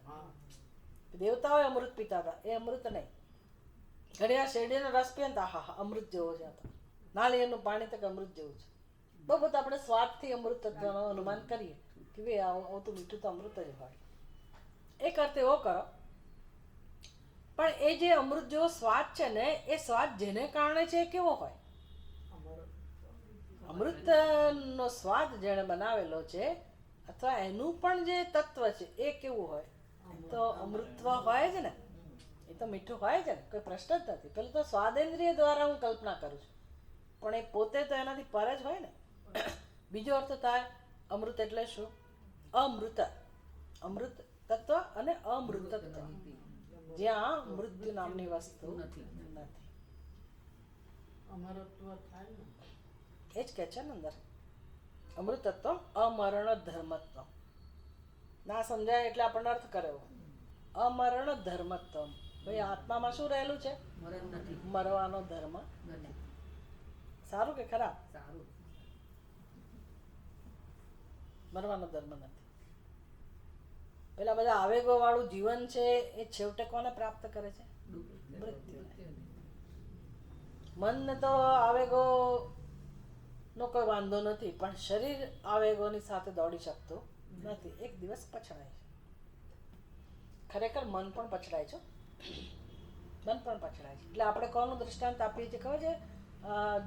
Speaker 1: દેવતાઓએ અમૃત પીતા હતા, એ અમૃત નહીં. ઘડિયા શેરડીનો રસ પીએ ને, હા અમૃત જેવો છે. નાળિયેરનું પાણી તો અમૃત જેવું છે. બહુ બધું આપણે સ્વાદથી અમૃત તત્વનું અનુમાન કરીએ કે ભાઈ આવું તો મીઠું તો અમૃત જ હોય. એક અર્થ એવો કરો, પણ એ જે અમૃત જેવો સ્વાદ છે ને, એ સ્વાદ જેને કારણે છે એ કેવો હોય? અમૃતનો સ્વાદ જેણે બનાવેલો છે, અથવા એનું પણ જે તત્વ છે એ કેવું હોય? તો અમૃતત્વ હોય જ ને, એ તો મીઠું હોય જ ને, કોઈ પ્રશ્ન જ નથી. પેલું તો સ્વાદેન્દ્રિય દ્વારા હું કલ્પના કરું છું, પણ એ પોતે તો એનાથી પર જ હોય ને. બીજો અર્થ થાય અમૃત એટલે શું? અમૃત, અમૃત તત્વ અને અમૃત તત્વ, જ્યાં મૃત્યુ નામની વસ્તુ નથી.
Speaker 2: અમરત્વ થાય ને,
Speaker 1: એ જ કે છે ને અંદર અમૃતત્વ અમરણ ધર્મત્વ. ના સમજાય એટલે આપણને અર્થ કર્યો, અમરણ ધર્મત્વ. ભાઈ આત્મામાં શું રહેલું છે? મરવાનો ધર્મ નથી. સારું કે ખરાબ?
Speaker 3: સારું.
Speaker 1: મરવાનો ધર્મ નથી. પેલા બધા આવેગો વાળું જીવન છે એ છેવટે કોને પ્રાપ્ત કરે છે? મૃત્યુને. મનને તો આવેગો નો કોઈ વાંધો નથી, પણ શરીર આવેગોની સાથે દોડી શકતું નથી. એક દિવસ પછડાય છે. ખરેખર મન પણ પછડાય છે, મન પણ પછડાય છે. એટલે આપણે કોનું દૃષ્ટાંત આપીએ છીએ ખબર છે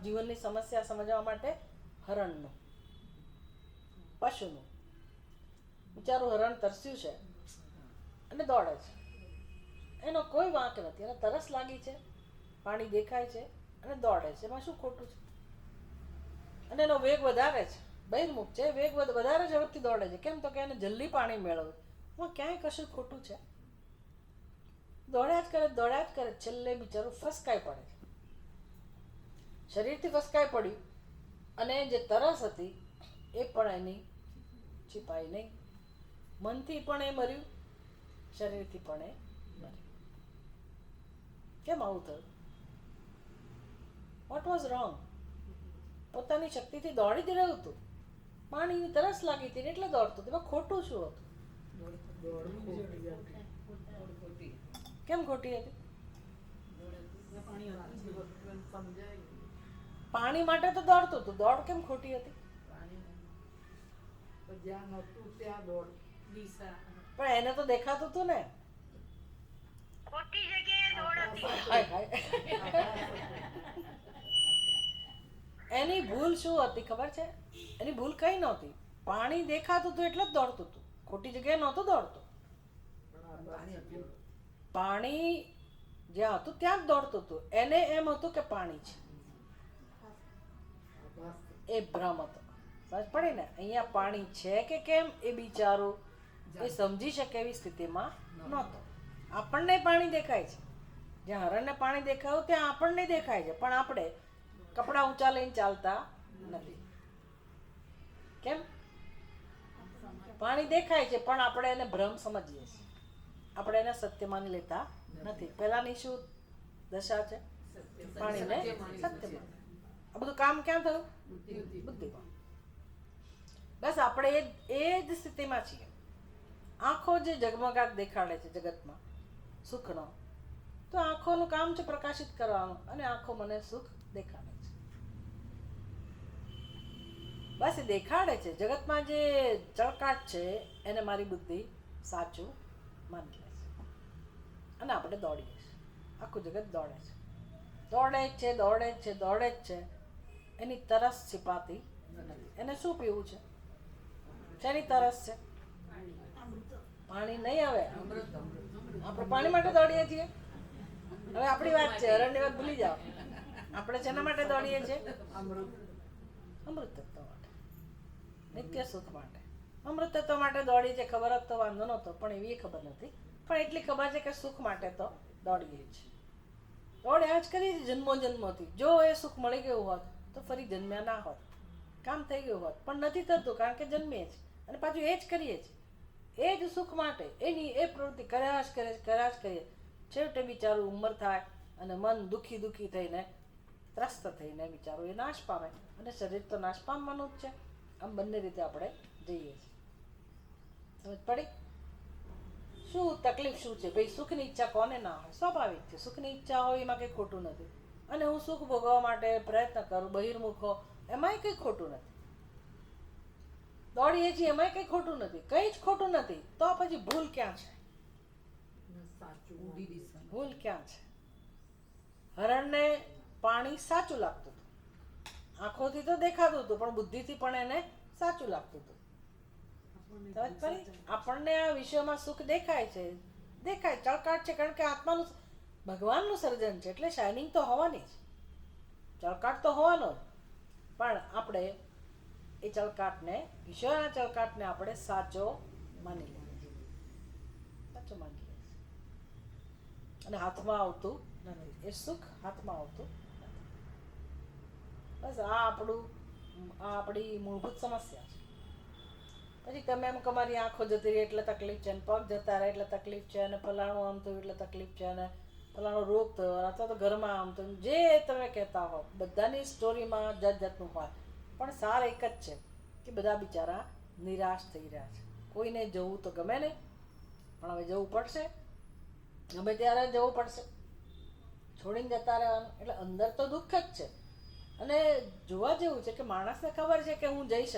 Speaker 1: જીવનની સમસ્યા સમજવા માટે? હરણનું, પશુનું. બિચારું હરણ તરસ્યું છે અને દોડે છે, એનો કોઈ વાંક નથી. એને તરસ લાગી છે, પાણી દેખાય છે, અને દોડે છે, એમાં શું ખોટું છે? અને એનો વેગ વધારે છે, બહિર્મુખ છે, વેગ વધારે ઝડપથી દોડે છે. કેમ? તો કે એને જલ્દી પાણી મેળવવું. એમાં ક્યાંય કશું ખોટું છે? દોડ્યા જ કરે, છેલ્લે બિચારું ફસકાઈ પડે છે. શરીરથી ફસકાઈ પડ્યું અને જે તરસ હતી એ પણ એની છીપાઈ નહીં. મનથી પણ એ મર્યું, શરીરથી પણ એ મર્યું. કેમ આવું થયું? What was wrong? પોતાની શક્તિથી દોડી જ રહ્યું હતું, પાણીની તરસ લાગી હતી એટલે દોડતું હતું. એમાં ખોટું શું હતું? કેમ ખોટી હતી?
Speaker 2: સમજાય
Speaker 1: પાણી માટે તો દોડતું હતું, દોડ કેમ ખોટી હતી?
Speaker 2: જ્યાં નહોતું ત્યાં દોડ.
Speaker 3: દિશા
Speaker 1: પણ એને તો દેખાતું હતું ને.
Speaker 4: ખોટી જગ્યાએ દોડ હતી.
Speaker 1: હાય હાય. એની ભૂલ શું હતી ખબર છે? એની ભૂલ કઈ નહોતી. પાણી દેખાતું હતું એટલે જ દોડતું હતું, ખોટી જગ્યાએ નહોતું દોડતું. પાણી જ્યાં હતું ત્યાં જ દોડતું હતું. એને એમ હતું કે પાણી છે, એ ભ્રમ હતો. સમજ પડી ને? અહીંયા પાણી છે કે કેમ એ બિચારું એ સમજી શકે એવી સ્થિતિમાં નહોતો. આપણને પાણી દેખાય છે, જ્યાં હરણને પાણી દેખાયું ત્યાં આપણને દેખાય છે, પણ આપણે કપડાં ઊંચા લઈને ચાલતા નથી. કેમ? પાણી દેખાય છે પણ આપણે એને ભ્રમ સમજીએ છીએ, આપણે એને સત્ય માની લેતા નથી. પહેલાની શું દશા છે? પાણીને સત્ય માને. આ બધું કામ ક્યાં થયું? બુદ્ધિમાં. બસ આપણે એ જ સ્થિતિમાં છીએ. આંખો જે ઝગમગાટ દેખાડે છે જગતમાં સુખનો, તો આંખોનું કામ છે પ્રકાશિત કરવાનું, અને આંખો મને સુખ દેખાડે છે. બસ એ દેખાડે છે. જગતમાં જે ચળકાટ છે એને મારી બુદ્ધિ સાચું માની લે છે, અને આપણે દોડીએ છીએ. આખું જગત દોડે છે, દોડે જ છે, દોડે જ છે, દોડે જ છે. એની તરસ छिपाती નથી. એને શું પીવું છે? શેની તરસ છે? પાણી નહીં આવે. આપણે પાણી માટે દોડીએ છીએ. હવે આપણી વાત છે, હરણની વાત ભૂલી જાઓ. આપણે શેના માટે દોડીએ છીએ? અમૃત તત્વ માટે, નિત્ય સુખ માટે. અમૃત તત્વ માટે દોડીએ છીએ. ખબર જ તો વાંધો નહોતો, પણ એવી ખબર નથી. પણ એટલી ખબર છે કે સુખ માટે તો દોડીએ છીએ. દોડ્યા જ કરીએ છીએ જન્મો જન્મોથી. જો એ સુખ મળી ગયું હોત તો ફરી જન્મ્યા ના હોત, કામ થઈ ગયું હોત. પણ નથી થતું, કારણ કે જન્મીએ છીએ અને પાછું એ જ કરીએ છીએ. એ જ સુખ માટે એની એ પ્રવૃત્તિ કર્યા જ કરીએ. છેવટે બિચારું ઉંમર થાય અને મન દુઃખી થઈને, ત્રસ્ત થઈને બિચારું એ નાશ પામે. અને શરીર તો નાશ પામવાનું જ છે. આમ બંને રીતે આપણે જઈએ છીએ. સમજ પડી? શું તકલીફ શું છે ભાઈ? સુખની ઈચ્છા કોને ના હોય? સ્વાભાવિક છે. સુખની ઈચ્છા હોય એમાં કંઈ ખોટું નથી. અને હું સુખ ભોગવવા માટે પ્રયત્ન કરું, બહિર્મુખ હો, એમાંય કંઈ ખોટું નથી. દોડીએ છીએ એમાંય કંઈ ખોટું નથી, કંઈ જ ખોટું નથી. તો પછી ભૂલ ક્યાં છે? ભૂલ ક્યાં છે? હરણને પાણી સાચું લાગતું હતું, આંખોથી તો દેખાતું હતું, પણ બુદ્ધિથી પણ એને સાચું લાગતું હતું. આપણને આ વિશ્વમાં સુખ દેખાય છે, ચળકાટ છે, કારણ કે આત્માનું ભગવાનનું સર્જન છે, એટલે શાઇનિંગ તો હોવાની જ, ચળકાટ તો હોવાનો જ. પણ આપણે એ ચળકાટને, ઈશ્વરના ચળકાટને આપણે સાચો માની લઈએ છીએ, સાચો માની લઈએ છીએ. અને હાથમાં આવતું નથી, એ સુખ હાથમાં આવતું નથી. બસ આ આપણી મૂળભૂત સમસ્યા છે. પછી તમે એમ કે મારી આંખો જતી રહી એટલે તકલીફ છે, ને પગ જતા રહે એટલે તકલીફ છે, અને ફલાણું આમ થયું એટલે તકલીફ છે, અને ફલાણો રોગ થયો, અથવા તો ઘરમાં આમ થયું, જે તમે કહેતા હો. બધાની સ્ટોરીમાં જાતનું હોય, પણ સાર એક જ છે કે બધા બિચારા નિરાશ થઈ રહ્યા છે. કોઈને જવું તો ગમે નહીં, પણ હવે જવું પડશે. ગમે ત્યારે જવું પડશે, છોડીને જતા રહેવાનું. એટલે અંદર તો દુઃખ જ છે. અને જોવા જેવું છે કે માણસને ખબર છે કે હું જઈશ જ,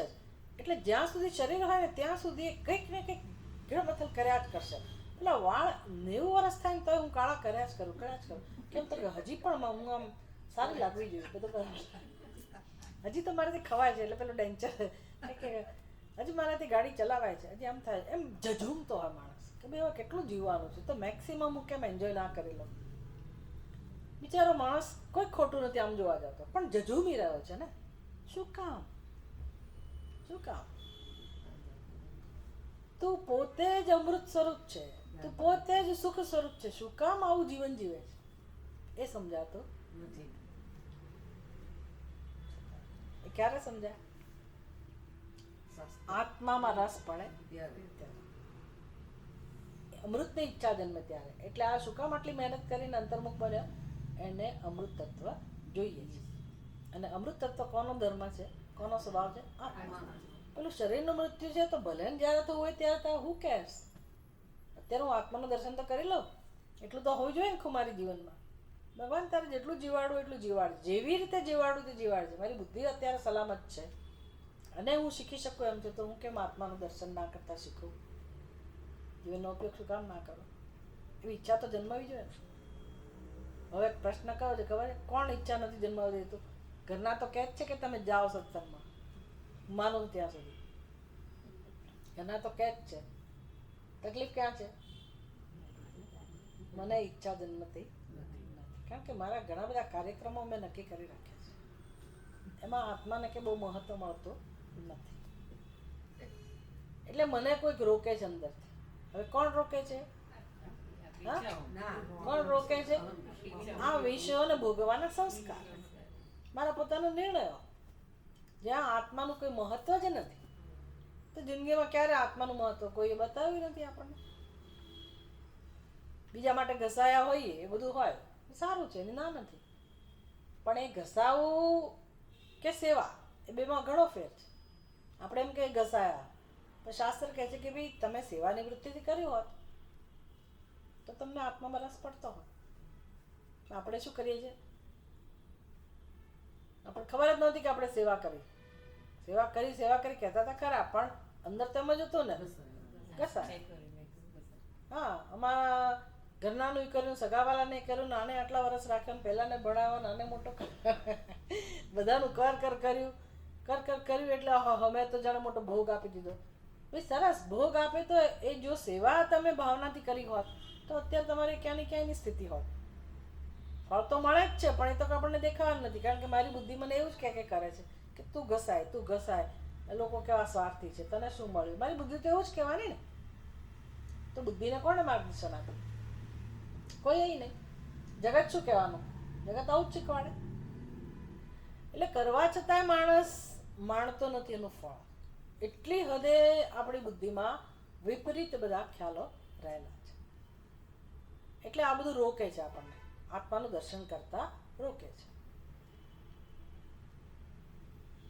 Speaker 1: એટલે જ્યાં સુધી શરીર હોય ને ત્યાં સુધી કંઈક ને કંઈક ગીળમથલ કર્યા જ કરશે. પેલા વાળ 90 વર્ષ થાય ને તો હું કાળા કર્યા જ કરું. કેમ તો કે હજી પણ હું આમ સારી લાગવી જોઈએ. બધું હજી તો મારાથી ખવાય છે, એટલે પેલું ડેન્ચર કે હજી મારાથી ગાડી ચલાવાય છે, હજી આમ થાય, એમ ઝઝૂમતો હોય માણસ કે ભાઈ હવે કેટલું જીવવાનું છે, તો મેક્સિમમ હું કેમ એન્જોય ના કરી લઉં. બિચારો માણસ કોઈ ખોટું નથી આમ જોવા જતો, પણ જજુમી રહ્યો છે ને. શું કામ? શું કામ? તું પોતે જ અમૃત સ્વરૂપ છે, તું પોતે જ સુખ સ્વરૂપ છે. શું કામ આવું જીવન જીવે છે એ સમજાતું
Speaker 2: નથી.
Speaker 1: એ ક્યારે સમજાય? આત્મામાં રસ પડે
Speaker 2: ત્યારે
Speaker 1: ત્યારે. અમૃતની ઈચ્છા જન્મે ત્યારે. એટલે આ શું કામ આટલી મહેનત કરીને અંતર્મુખ બન્યો? એને અમૃત તત્વ જોઈએ છે. અને અમૃત તત્વ કોનો ધર્મ છે, કોનો સ્વભાવ છે? આત્મા. પેલું શરીરનું મૃત્યુ છે તો ભલે ને જ્યારે થવું હોય ત્યારે તો હું કેસ. અત્યારે હું આત્માનું દર્શન તો કરી લઉં, એટલું તો હોવું જોઈએ ને ખુમારી જીવનમાં. ભગવાન તારે જેટલું જીવાડું એટલું જીવાડ, જેવી રીતે જીવાડું તે જીવાડ છે. મારી બુદ્ધિ અત્યારે સલામત છે અને હું શીખી શકું એમ છે, તો હું કેમ આત્માનું દર્શન ના કરતા શીખું? જીવનનો ઉપયોગ શું કામ ના કરું? એવી ઈચ્છા તો જન્માવી જોઈએ ને. હવે એક પ્રશ્ન કયો છે ખબર છે? કોણ ઈચ્છા નથી જન્માવી દેતું? ઘરના તો કહે જ છે કે તમે જાઓ સત્સંગમાં, માનું ત્યાં સુધી. ઘરના તો કહે જ છે. તકલીફ ક્યાં છે? મને ઈચ્છા જન્મતી નથી. કારણ કે મારા ઘણા બધા કાર્યક્રમો મેં નક્કી કરી રાખ્યા છે, એમાં આત્માને કે બહુ મહત્વ મળતું નથી. એટલે મને કોઈક રોકે છે અંદરથી. હવે કોણ રોકે છે? હા? કોણ રોકે છે? આ વિષયોને ભોગવાના સંસ્કાર, મારા પોતાના નિર્ણયો. જ્યાં આત્માનું કોઈ મહત્વ જ નથી, તો જિંદગીમાં ક્યારે આત્માનું મહત્વ કોઈએ બતાવ્યું નથી આપણને. બીજા માટે ઘસાયા હોઈએ એ બધું હોય, સારું છે, એની ના નથી. પણ એ ઘસાવું કે સેવા, એ બેમાં ઘણો ફેર છે. આપણે એમ કે ઘસાયા, પણ શાસ્ત્ર કહે છે કે ભાઈ તમે સેવા નિવૃત્તિથી કર્યું હોત તો તમને આત્મામાં રસ પડતો હોય. આપણે શું કરીએ છીએ? આપણે ખબર જ નહોતી કે આપણે સેવા કરી કહેતા હતા ખરા, પણ અંદર તેમ જ હતું ને, ઘસાય. હા, અમારા ઘરનાનું કર્યું, સગાવાલાને કર્યું, નાને આટલા વર્ષ રાખ્યો, પહેલાને ભણાવ્યો, નાને મોટો બધાનું કર્યું એટલે અમે તો જાણે મોટો ભોગ આપી દીધો. ભાઈ સરસ, ભોગ આપે તો એ જો સેવા તમે ભાવનાથી કરી હોત તો અત્યારે તમારી ક્યાંની ક્યાંયની સ્થિતિ હોત. ફળ તો મળે જ છે, પણ એ તો આપણને દેખાવાનું નથી. કારણ કે મારી બુદ્ધિ મને એવું જ કે કરે છે કે તું ઘસાય. એ લોકો કેવા સ્વાર્થી છે, તને શું મળ્યું? મારી બુદ્ધિ તો એવું જ કહેવાની ને. તો બુદ્ધિને કોણે માર્ગદર્શન આપ્યું? કોઈ નહીં. જગત શું કહેવાનું? જગત આવું જ શીખવાડે. એટલે કરવા છતાંય માણસ માણતો નથી એનું ફળ. એટલી હદે આપણી બુદ્ધિમાં વિપરીત બધા ખ્યાલો રહેલા છે. એટલે આ બધું રોકે છે આપણને, આત્માનું દર્શન કરતા રોકે છે.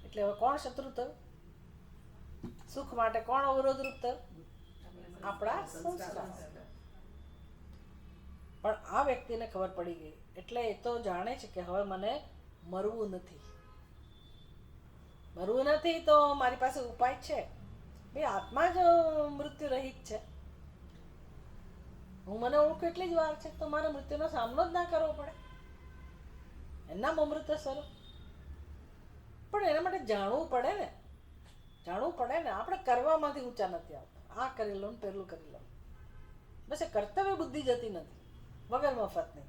Speaker 1: એટલે હવે કોણ શત્રુ થયું? સુખ માટે કોણ અવરોધરૂપ થયું? આપણા સંસ્કાર. પણ આ વ્યક્તિને ખબર પડી ગઈ, એટલે એ તો જાણે છે કે હવે મને મરવું નથી. તો મારી પાસે ઉપાય છે. ભાઈ આત્મા જ મૃત્યુ રહિત છે. હું મને ઓળખું એટલી જ વાર છે, તો મારે મૃત્યુનો સામનો જ ના કરવો પડે. એના અમૃત સ્વરૂપ. પણ એના માટે જાણવું પડે ને. આપણે કરવામાંથી ઊંચા નથી આવતા. આ કરી લો ને પેલું કરી લો, બસ એ કર્તવ્ય બુદ્ધિ જતી નથી, વગર મફતની.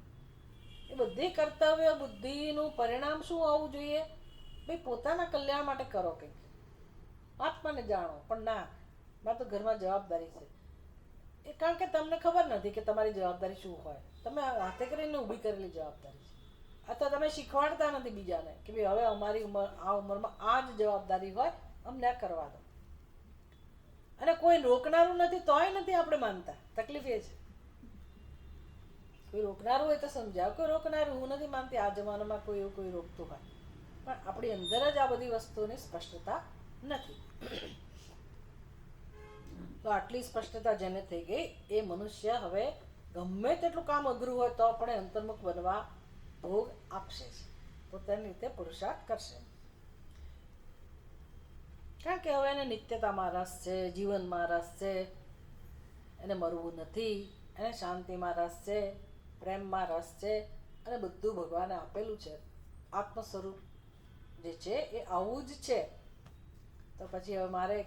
Speaker 1: એ બધી કર્તવ્ય બુદ્ધિનું પરિણામ શું આવવું જોઈએ? ભાઈ પોતાના કલ્યાણ માટે કરો કંઈક, આત્માને જાણો. પણ ના, મારે તો ઘરમાં જવાબદારી છે. એ કારણ કે તમને ખબર નથી કે તમારી જવાબદારી શું હોય. તમે હાથે કરીને ઊભી કરેલી જવાબદારી છે. અથવા તમે શીખવાડતા નથી બીજાને કે ભાઈ હવે અમારી આ ઉંમરમાં આ જ જવાબદારી હોય, અમને આ કરવા દો. અને કોઈ રોકનારું નથી તોય નથી આપણે માનતા. તકલીફ એ છે. કોઈ રોકનારું હોય તો સમજાવ. કોઈ રોકનારું હું નથી માનતી આ જમાનામાં કોઈ એવું કોઈ રોકતું હોય, પણ આપણી અંદર જ આ બધી વસ્તુઓની સ્પષ્ટતા નથી. તો આટલી સ્પષ્ટતા જેને થઈ ગઈ એ મનુષ્ય હવે ગમે તેટલું કામ અઘરું હોય તો પણ અંતર્મુખ બનવા ભોગ આપશે, પોતાની રીતે પુરુષાર્થ કરશે. કારણ કે હવે એને નિત્યતામાં રસ છે, જીવનમાં રસ છે, એને મરવું નથી, એને શાંતિમાં રસ છે, પ્રેમમાં રસ છે, અને બધું ભગવાને આપેલું છે. આત્મ સ્વરૂપ જે છે એ આવું જ છે. તો પછી હવે મારે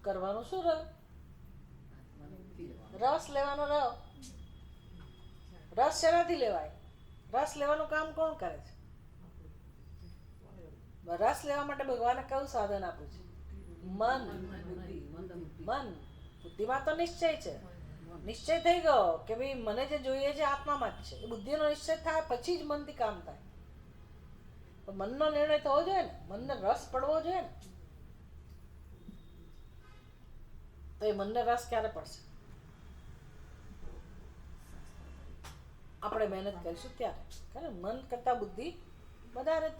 Speaker 1: કરવાનું શું રહ્યું? રસ લેવાનો રહ્યો. રસ શેનાથી લેવાય? રસ લેવાનું કામ કોણ કરે છે? રસ લેવા માટે ભગવાને કયું સાધન આપ્યું છે? મન. મન. બુદ્ધિમાં તો નિશ્ચય છે. નિશ્ચય થઈ ગયો કે ભાઈ મને જે જોઈએ છે આત્મામાં જ છે. એ બુદ્ધિનો નિશ્ચય થાય પછી જ મનથી કામ થાય. તો મનનો નિર્ણય થવો જોઈએ ને, મનને રસ પડવો જોઈએ ને. તો એ મનને રસ ક્યારે પડશે? આપણે મહેનત કરીશું ત્યારે. કારણ મન કરતાં બુદ્ધિ વધારે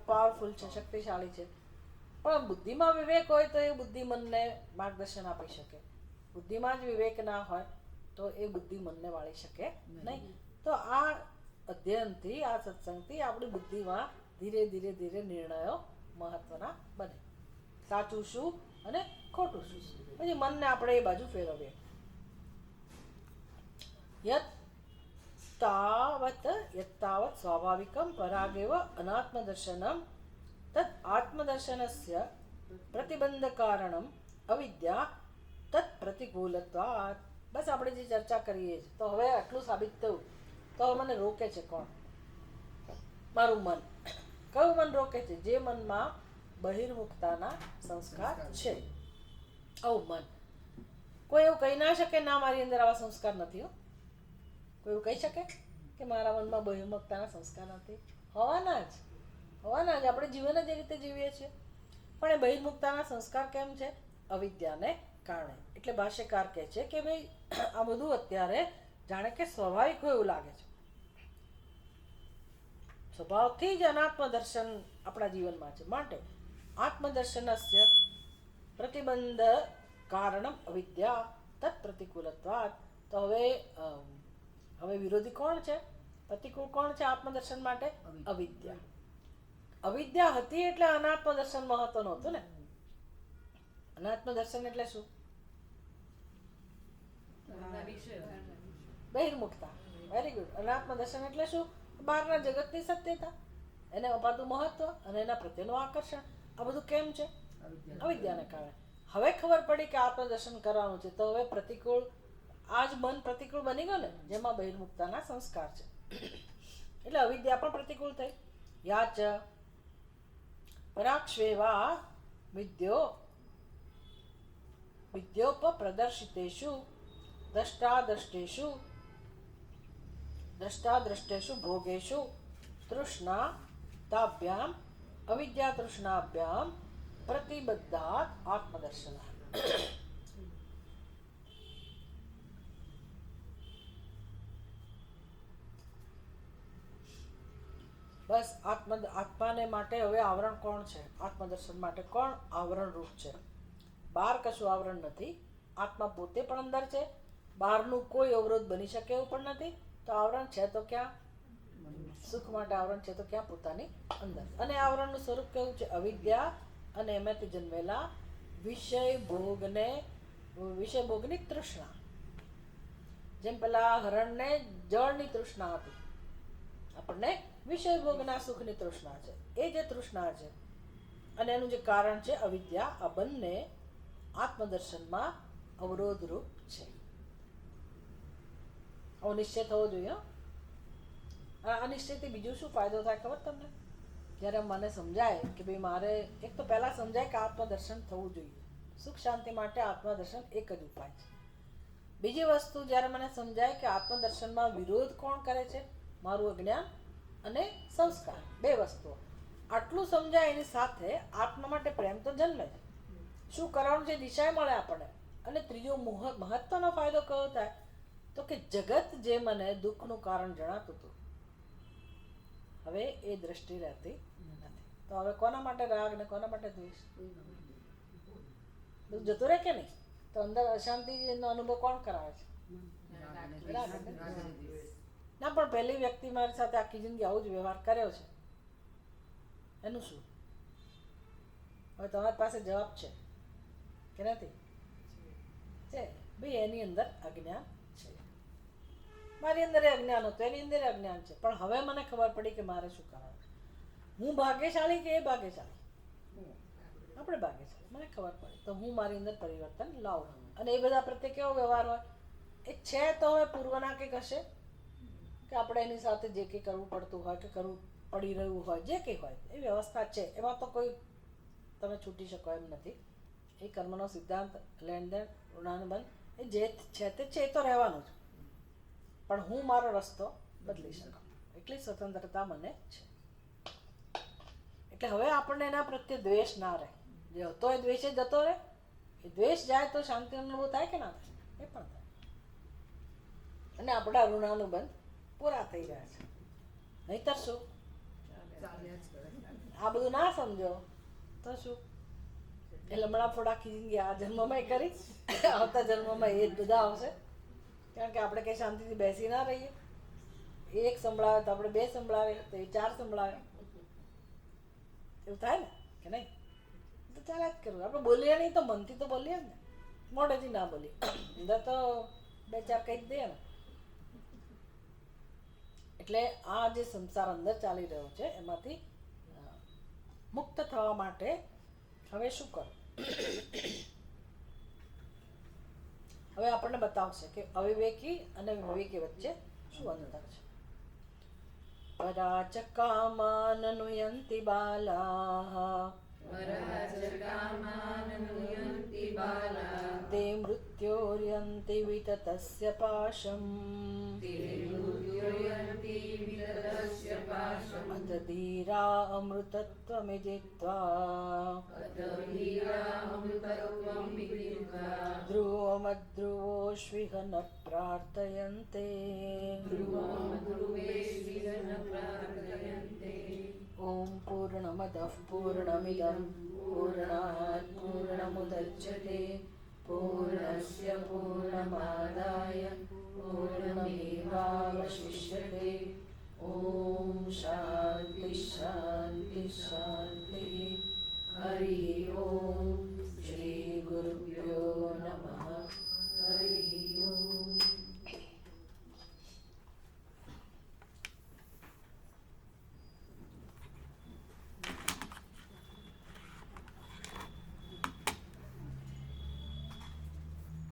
Speaker 1: પાવરફુલ છે, શક્તિશાળી છે. પણ બુદ્ધિમાં વિવેક હોય તો એ બુદ્ધિ મનને માર્ગદર્શન આપી શકે. બુદ્ધિમાં જ વિવેક ના હોય તો એ બુદ્ધિ મનને વાળી શકે નહીં. તો આ અધ્યયનથી, આ સત્સંગથી આપણી બુદ્ધિમાં ધીરે ધીરે ધીરે નિર્ણયો મહત્વના બને. સાચું શું અને ખોટું શું. પછી મનને આપણે એ બાજુ ફેરવીએ. યત્તાવત સ્વાભાવિકમ પરાગેવ અનાત્મદર્શનમ તદ આત્મદર્શનસ્ય પ્રતિબંધકારણમ અવિદ્યા તત્ પ્રતિકૂલત્વાत्. બસ આપણે જે ચર્ચા કરીએ છીએ તો હવે આટલું સાબિત થયું. તો હવે મને રોકે છે કોણ? મારું મન. કયું મન રોકે છે? જે મનમાં બહિર્મુખતાના સંસ્કાર છે. આવું મન. કોઈ એવું કહી ના શકે ના મારી અંદર આવા સંસ્કાર નથી. હો, કોઈ એવું કહી શકે કે મારા મનમાં બહિર્મુખતાના સંસ્કાર નથી? હોવાના જ. આપણે જીવન જ એ રીતે જીવીએ છીએ. પણ એ બહિર્મુખતાના સંસ્કાર કેમ છે? અવિદ્યાને કારણે. એટલે ભાષ્યકાર કહે છે કે ભાઈ આ બધું અત્યારે જાણે કે સ્વાભાવિક હોય એવું લાગે છે. સ્વભાવથી જ અનાત્મ દર્શન આપણા જીવનમાં છે. માટે આત્મદર્શનસ્ય પ્રતિબંધ કારણમ અવિદ્યા તત્ પ્રતિકૂલત્વાत्. તો હવે વિરોધી કોણ છે? પ્રતિકૂળ કોણ છે આત્મદર્શન માટે? અવિદ્યા. અવિદ્યા હતી એટલે અનાત્મ દર્શન મહત્વનું હતું ને. અનાત્મ દર્શન એટલે શું? બહિર્મુખતા. Very good. અનાત્મ દર્શન એટલે શું? બહારના જગતની સત્યતા, એને અપાતું મહત્વ અને એના પ્રત્યેનું આકર્ષણ. આ બધું કેમ છે? અવિદ્યાને કારણે. હવે ખબર પડી કે આત્મદર્શન કરવાનું છે તો હવે પ્રતિકૂળ, આ જ મન પ્રતિકૂળ બની ગયું ને, જેમાં બહિર્મુખતાના સંસ્કાર છે. એટલે અવિદ્યા પણ પ્રતિકૂળ થઈ. યાચ પરાક્ષેવા વિદ્યોપપ્રદર્શિતેષુ દ્રષ્ટાદ્રષ્ટેષુ ભોગેષુ તૃષ્ણાતાભ્યામ અવિદ્યા તૃષ્ણાભ્યામ પ્રતિબદ્ધાત આત્મદર્શન. બસ આત્માને માટે હવે આવરણ કોણ છે? આત્મદર્શન માટે કોણ આવરણ રૂપ છે? બહાર કશું આવરણ નથી. આત્મા પોતે પણ અંદર છે. બહારનું કોઈ અવરોધ બની શકે એવું પણ નથી. તો આવરણ છે તો ક્યાં? સુખ માટે આવરણ છે તો ક્યાં? પોતાની અંદર. અને આવરણનું સ્વરૂપ કેવું છે? અવિદ્યા અને એમાંથી જન્મેલા વિષય ભોગની તૃષ્ણા. જેમ પેલા હરણને જળની તૃષ્ણા હતી, આપણને વિષય ભોગના સુખની તૃષ્ણા છે. એ જે તૃષ્ણા છે અને એનું જે કારણ છે અવિદ્યા, આ બંને આત્મદર્શનમાં અવરોધરૂપ છે. આવો નિશ્ચય થવો જોઈએ. આ નિશ્ચયથી બીજું શું ફાયદો થાય ખબર તમને? જ્યારે મને સમજાય કે ભાઈ મારે એક તો પહેલાં સમજાય કે આત્મદર્શન થવું જોઈએ. સુખ શાંતિ માટે આત્મદર્શન એક જ ઉપાય છે. બીજી વસ્તુ જ્યારે મને સમજાય કે આત્મદર્શનમાં વિરોધ કોણ કરે છે? મારું અજ્ઞાન અને સંસ્કાર, બે વસ્તુઓ. આટલું સમજાય એની સાથે આત્મા માટે પ્રેમ તો જન્મે છે. શું કરવાનું છે દિશા મળે આપણને. અને ત્રીજો મહત્વનો ફાયદો કયો થાય? તો કે જગત જે મને દુઃખનું કારણ જણાતું હતું, હવે એ દ્રષ્ટિ રહેતી નથી. તો હવે કોના માટે રાગ ને કોના માટે દ્વેષ? બધું જતું રહે કે નહીં? તો અંદર અશાંતિનો અનુભવ કોણ કરાવે છે? રાગ. ના, પણ પહેલી વ્યક્તિ મારી સાથે આખી જિંદગી આવું જ વ્યવહાર કર્યો છે, એનું શું? હવે તમારી પાસે જવાબ છે કે નથી? છે ભાઈ, એની અંદર અજ્ઞાન છે. મારી અંદર એ અજ્ઞાન હતું, એની અંદર અજ્ઞાન છે. પણ હવે મને ખબર પડી કે મારે શું કરવાનું. હું ભાગ્યશાળી કે એ ભાગ્યશાળી? આપણે ભાગ્યશાળી. મને ખબર પડી તો હું મારી અંદર પરિવર્તન લાવું. અને એ બધા પ્રત્યે કેવો વ્યવહાર હોય? એ છે તો હવે પૂર્વના કંઈક હશે, કે આપણે એની સાથે જે કંઈ કરવું પડતું હોય કે કરવું પડી રહ્યું હોય જે કંઈ હોય એ વ્યવસ્થા છે, એમાં તો કોઈ તમે છૂટી શકો એમ નથી. એ કર્મનો સિદ્ધાંત લેણદેણ ઋણાનુબંધ એ જે છે તે છે, એ તો રહેવાનું જ. પણ હું મારો રસ્તો બદલી શકું એટલી સ્વતંત્રતા મને છે. એટલે હવે આપણને એના પ્રત્યે દ્વેષ ના રહે. જે હતો એ દ્વેષે જતો રહે. એ દ્વેષ જાય તો શાંતિ અનુભવ થાય કે ના થાય? એ પણ થાય. અને આપણા ઋણાનુબંધ પૂરા થઈ રહ્યા છે. નહીતર શું? આ બધું ના સમજો તો શું? એ લમણા ફોડા ખીચી આ જન્મમાં કરી, આવતા જન્મમાં એ જ બધા આવશે. કારણ કે આપણે કંઈ શાંતિથી બેસી ના રહીએ. એક સંભળાવે તો આપણે બે સંભળાવે, તો એ ચાર સંભળાવે. એવું થાય ને કે નહીં? તો ચાલ્યા જ કરવું. આપણે બોલીએ નહીં તો મનથી તો બોલીએ ને, મોઢેથી ના બોલીએ. અંદર તો બે ચાર કહી જ દઈએ ને. એટલે આ જે સંસાર અંદર ચાલી રહ્યો છે એમાંથી મુક્ત થવા માટે હવે શું કરવું? હવે આપણને બતાવશે કે અવિવેકી અને વિવેકી વચ્ચે શું અંતર છે. પરાચ કામાન નુયંતિ બાલાઃ તે મૃત્યોર્યંતિ વિતતસ્ય પાશમ અત ધીરા અમૃતત્વમિજિત્વા ધ્રુવમધ્રુવોષ્વિહ ન પ્રાર્થયન્તે ઓમ પૂર્ણમદઃ પૂર્ણમિદં પૂર્ણાત પૂર્ણમુદચ્યતે પૂર્ણસ્ય પૂર્ણમાદાય પૂર્ણમેવાવશિષ્યતે. ઓમ શાંતિ શાંતિ શાંતિ. હરિ ઓમ.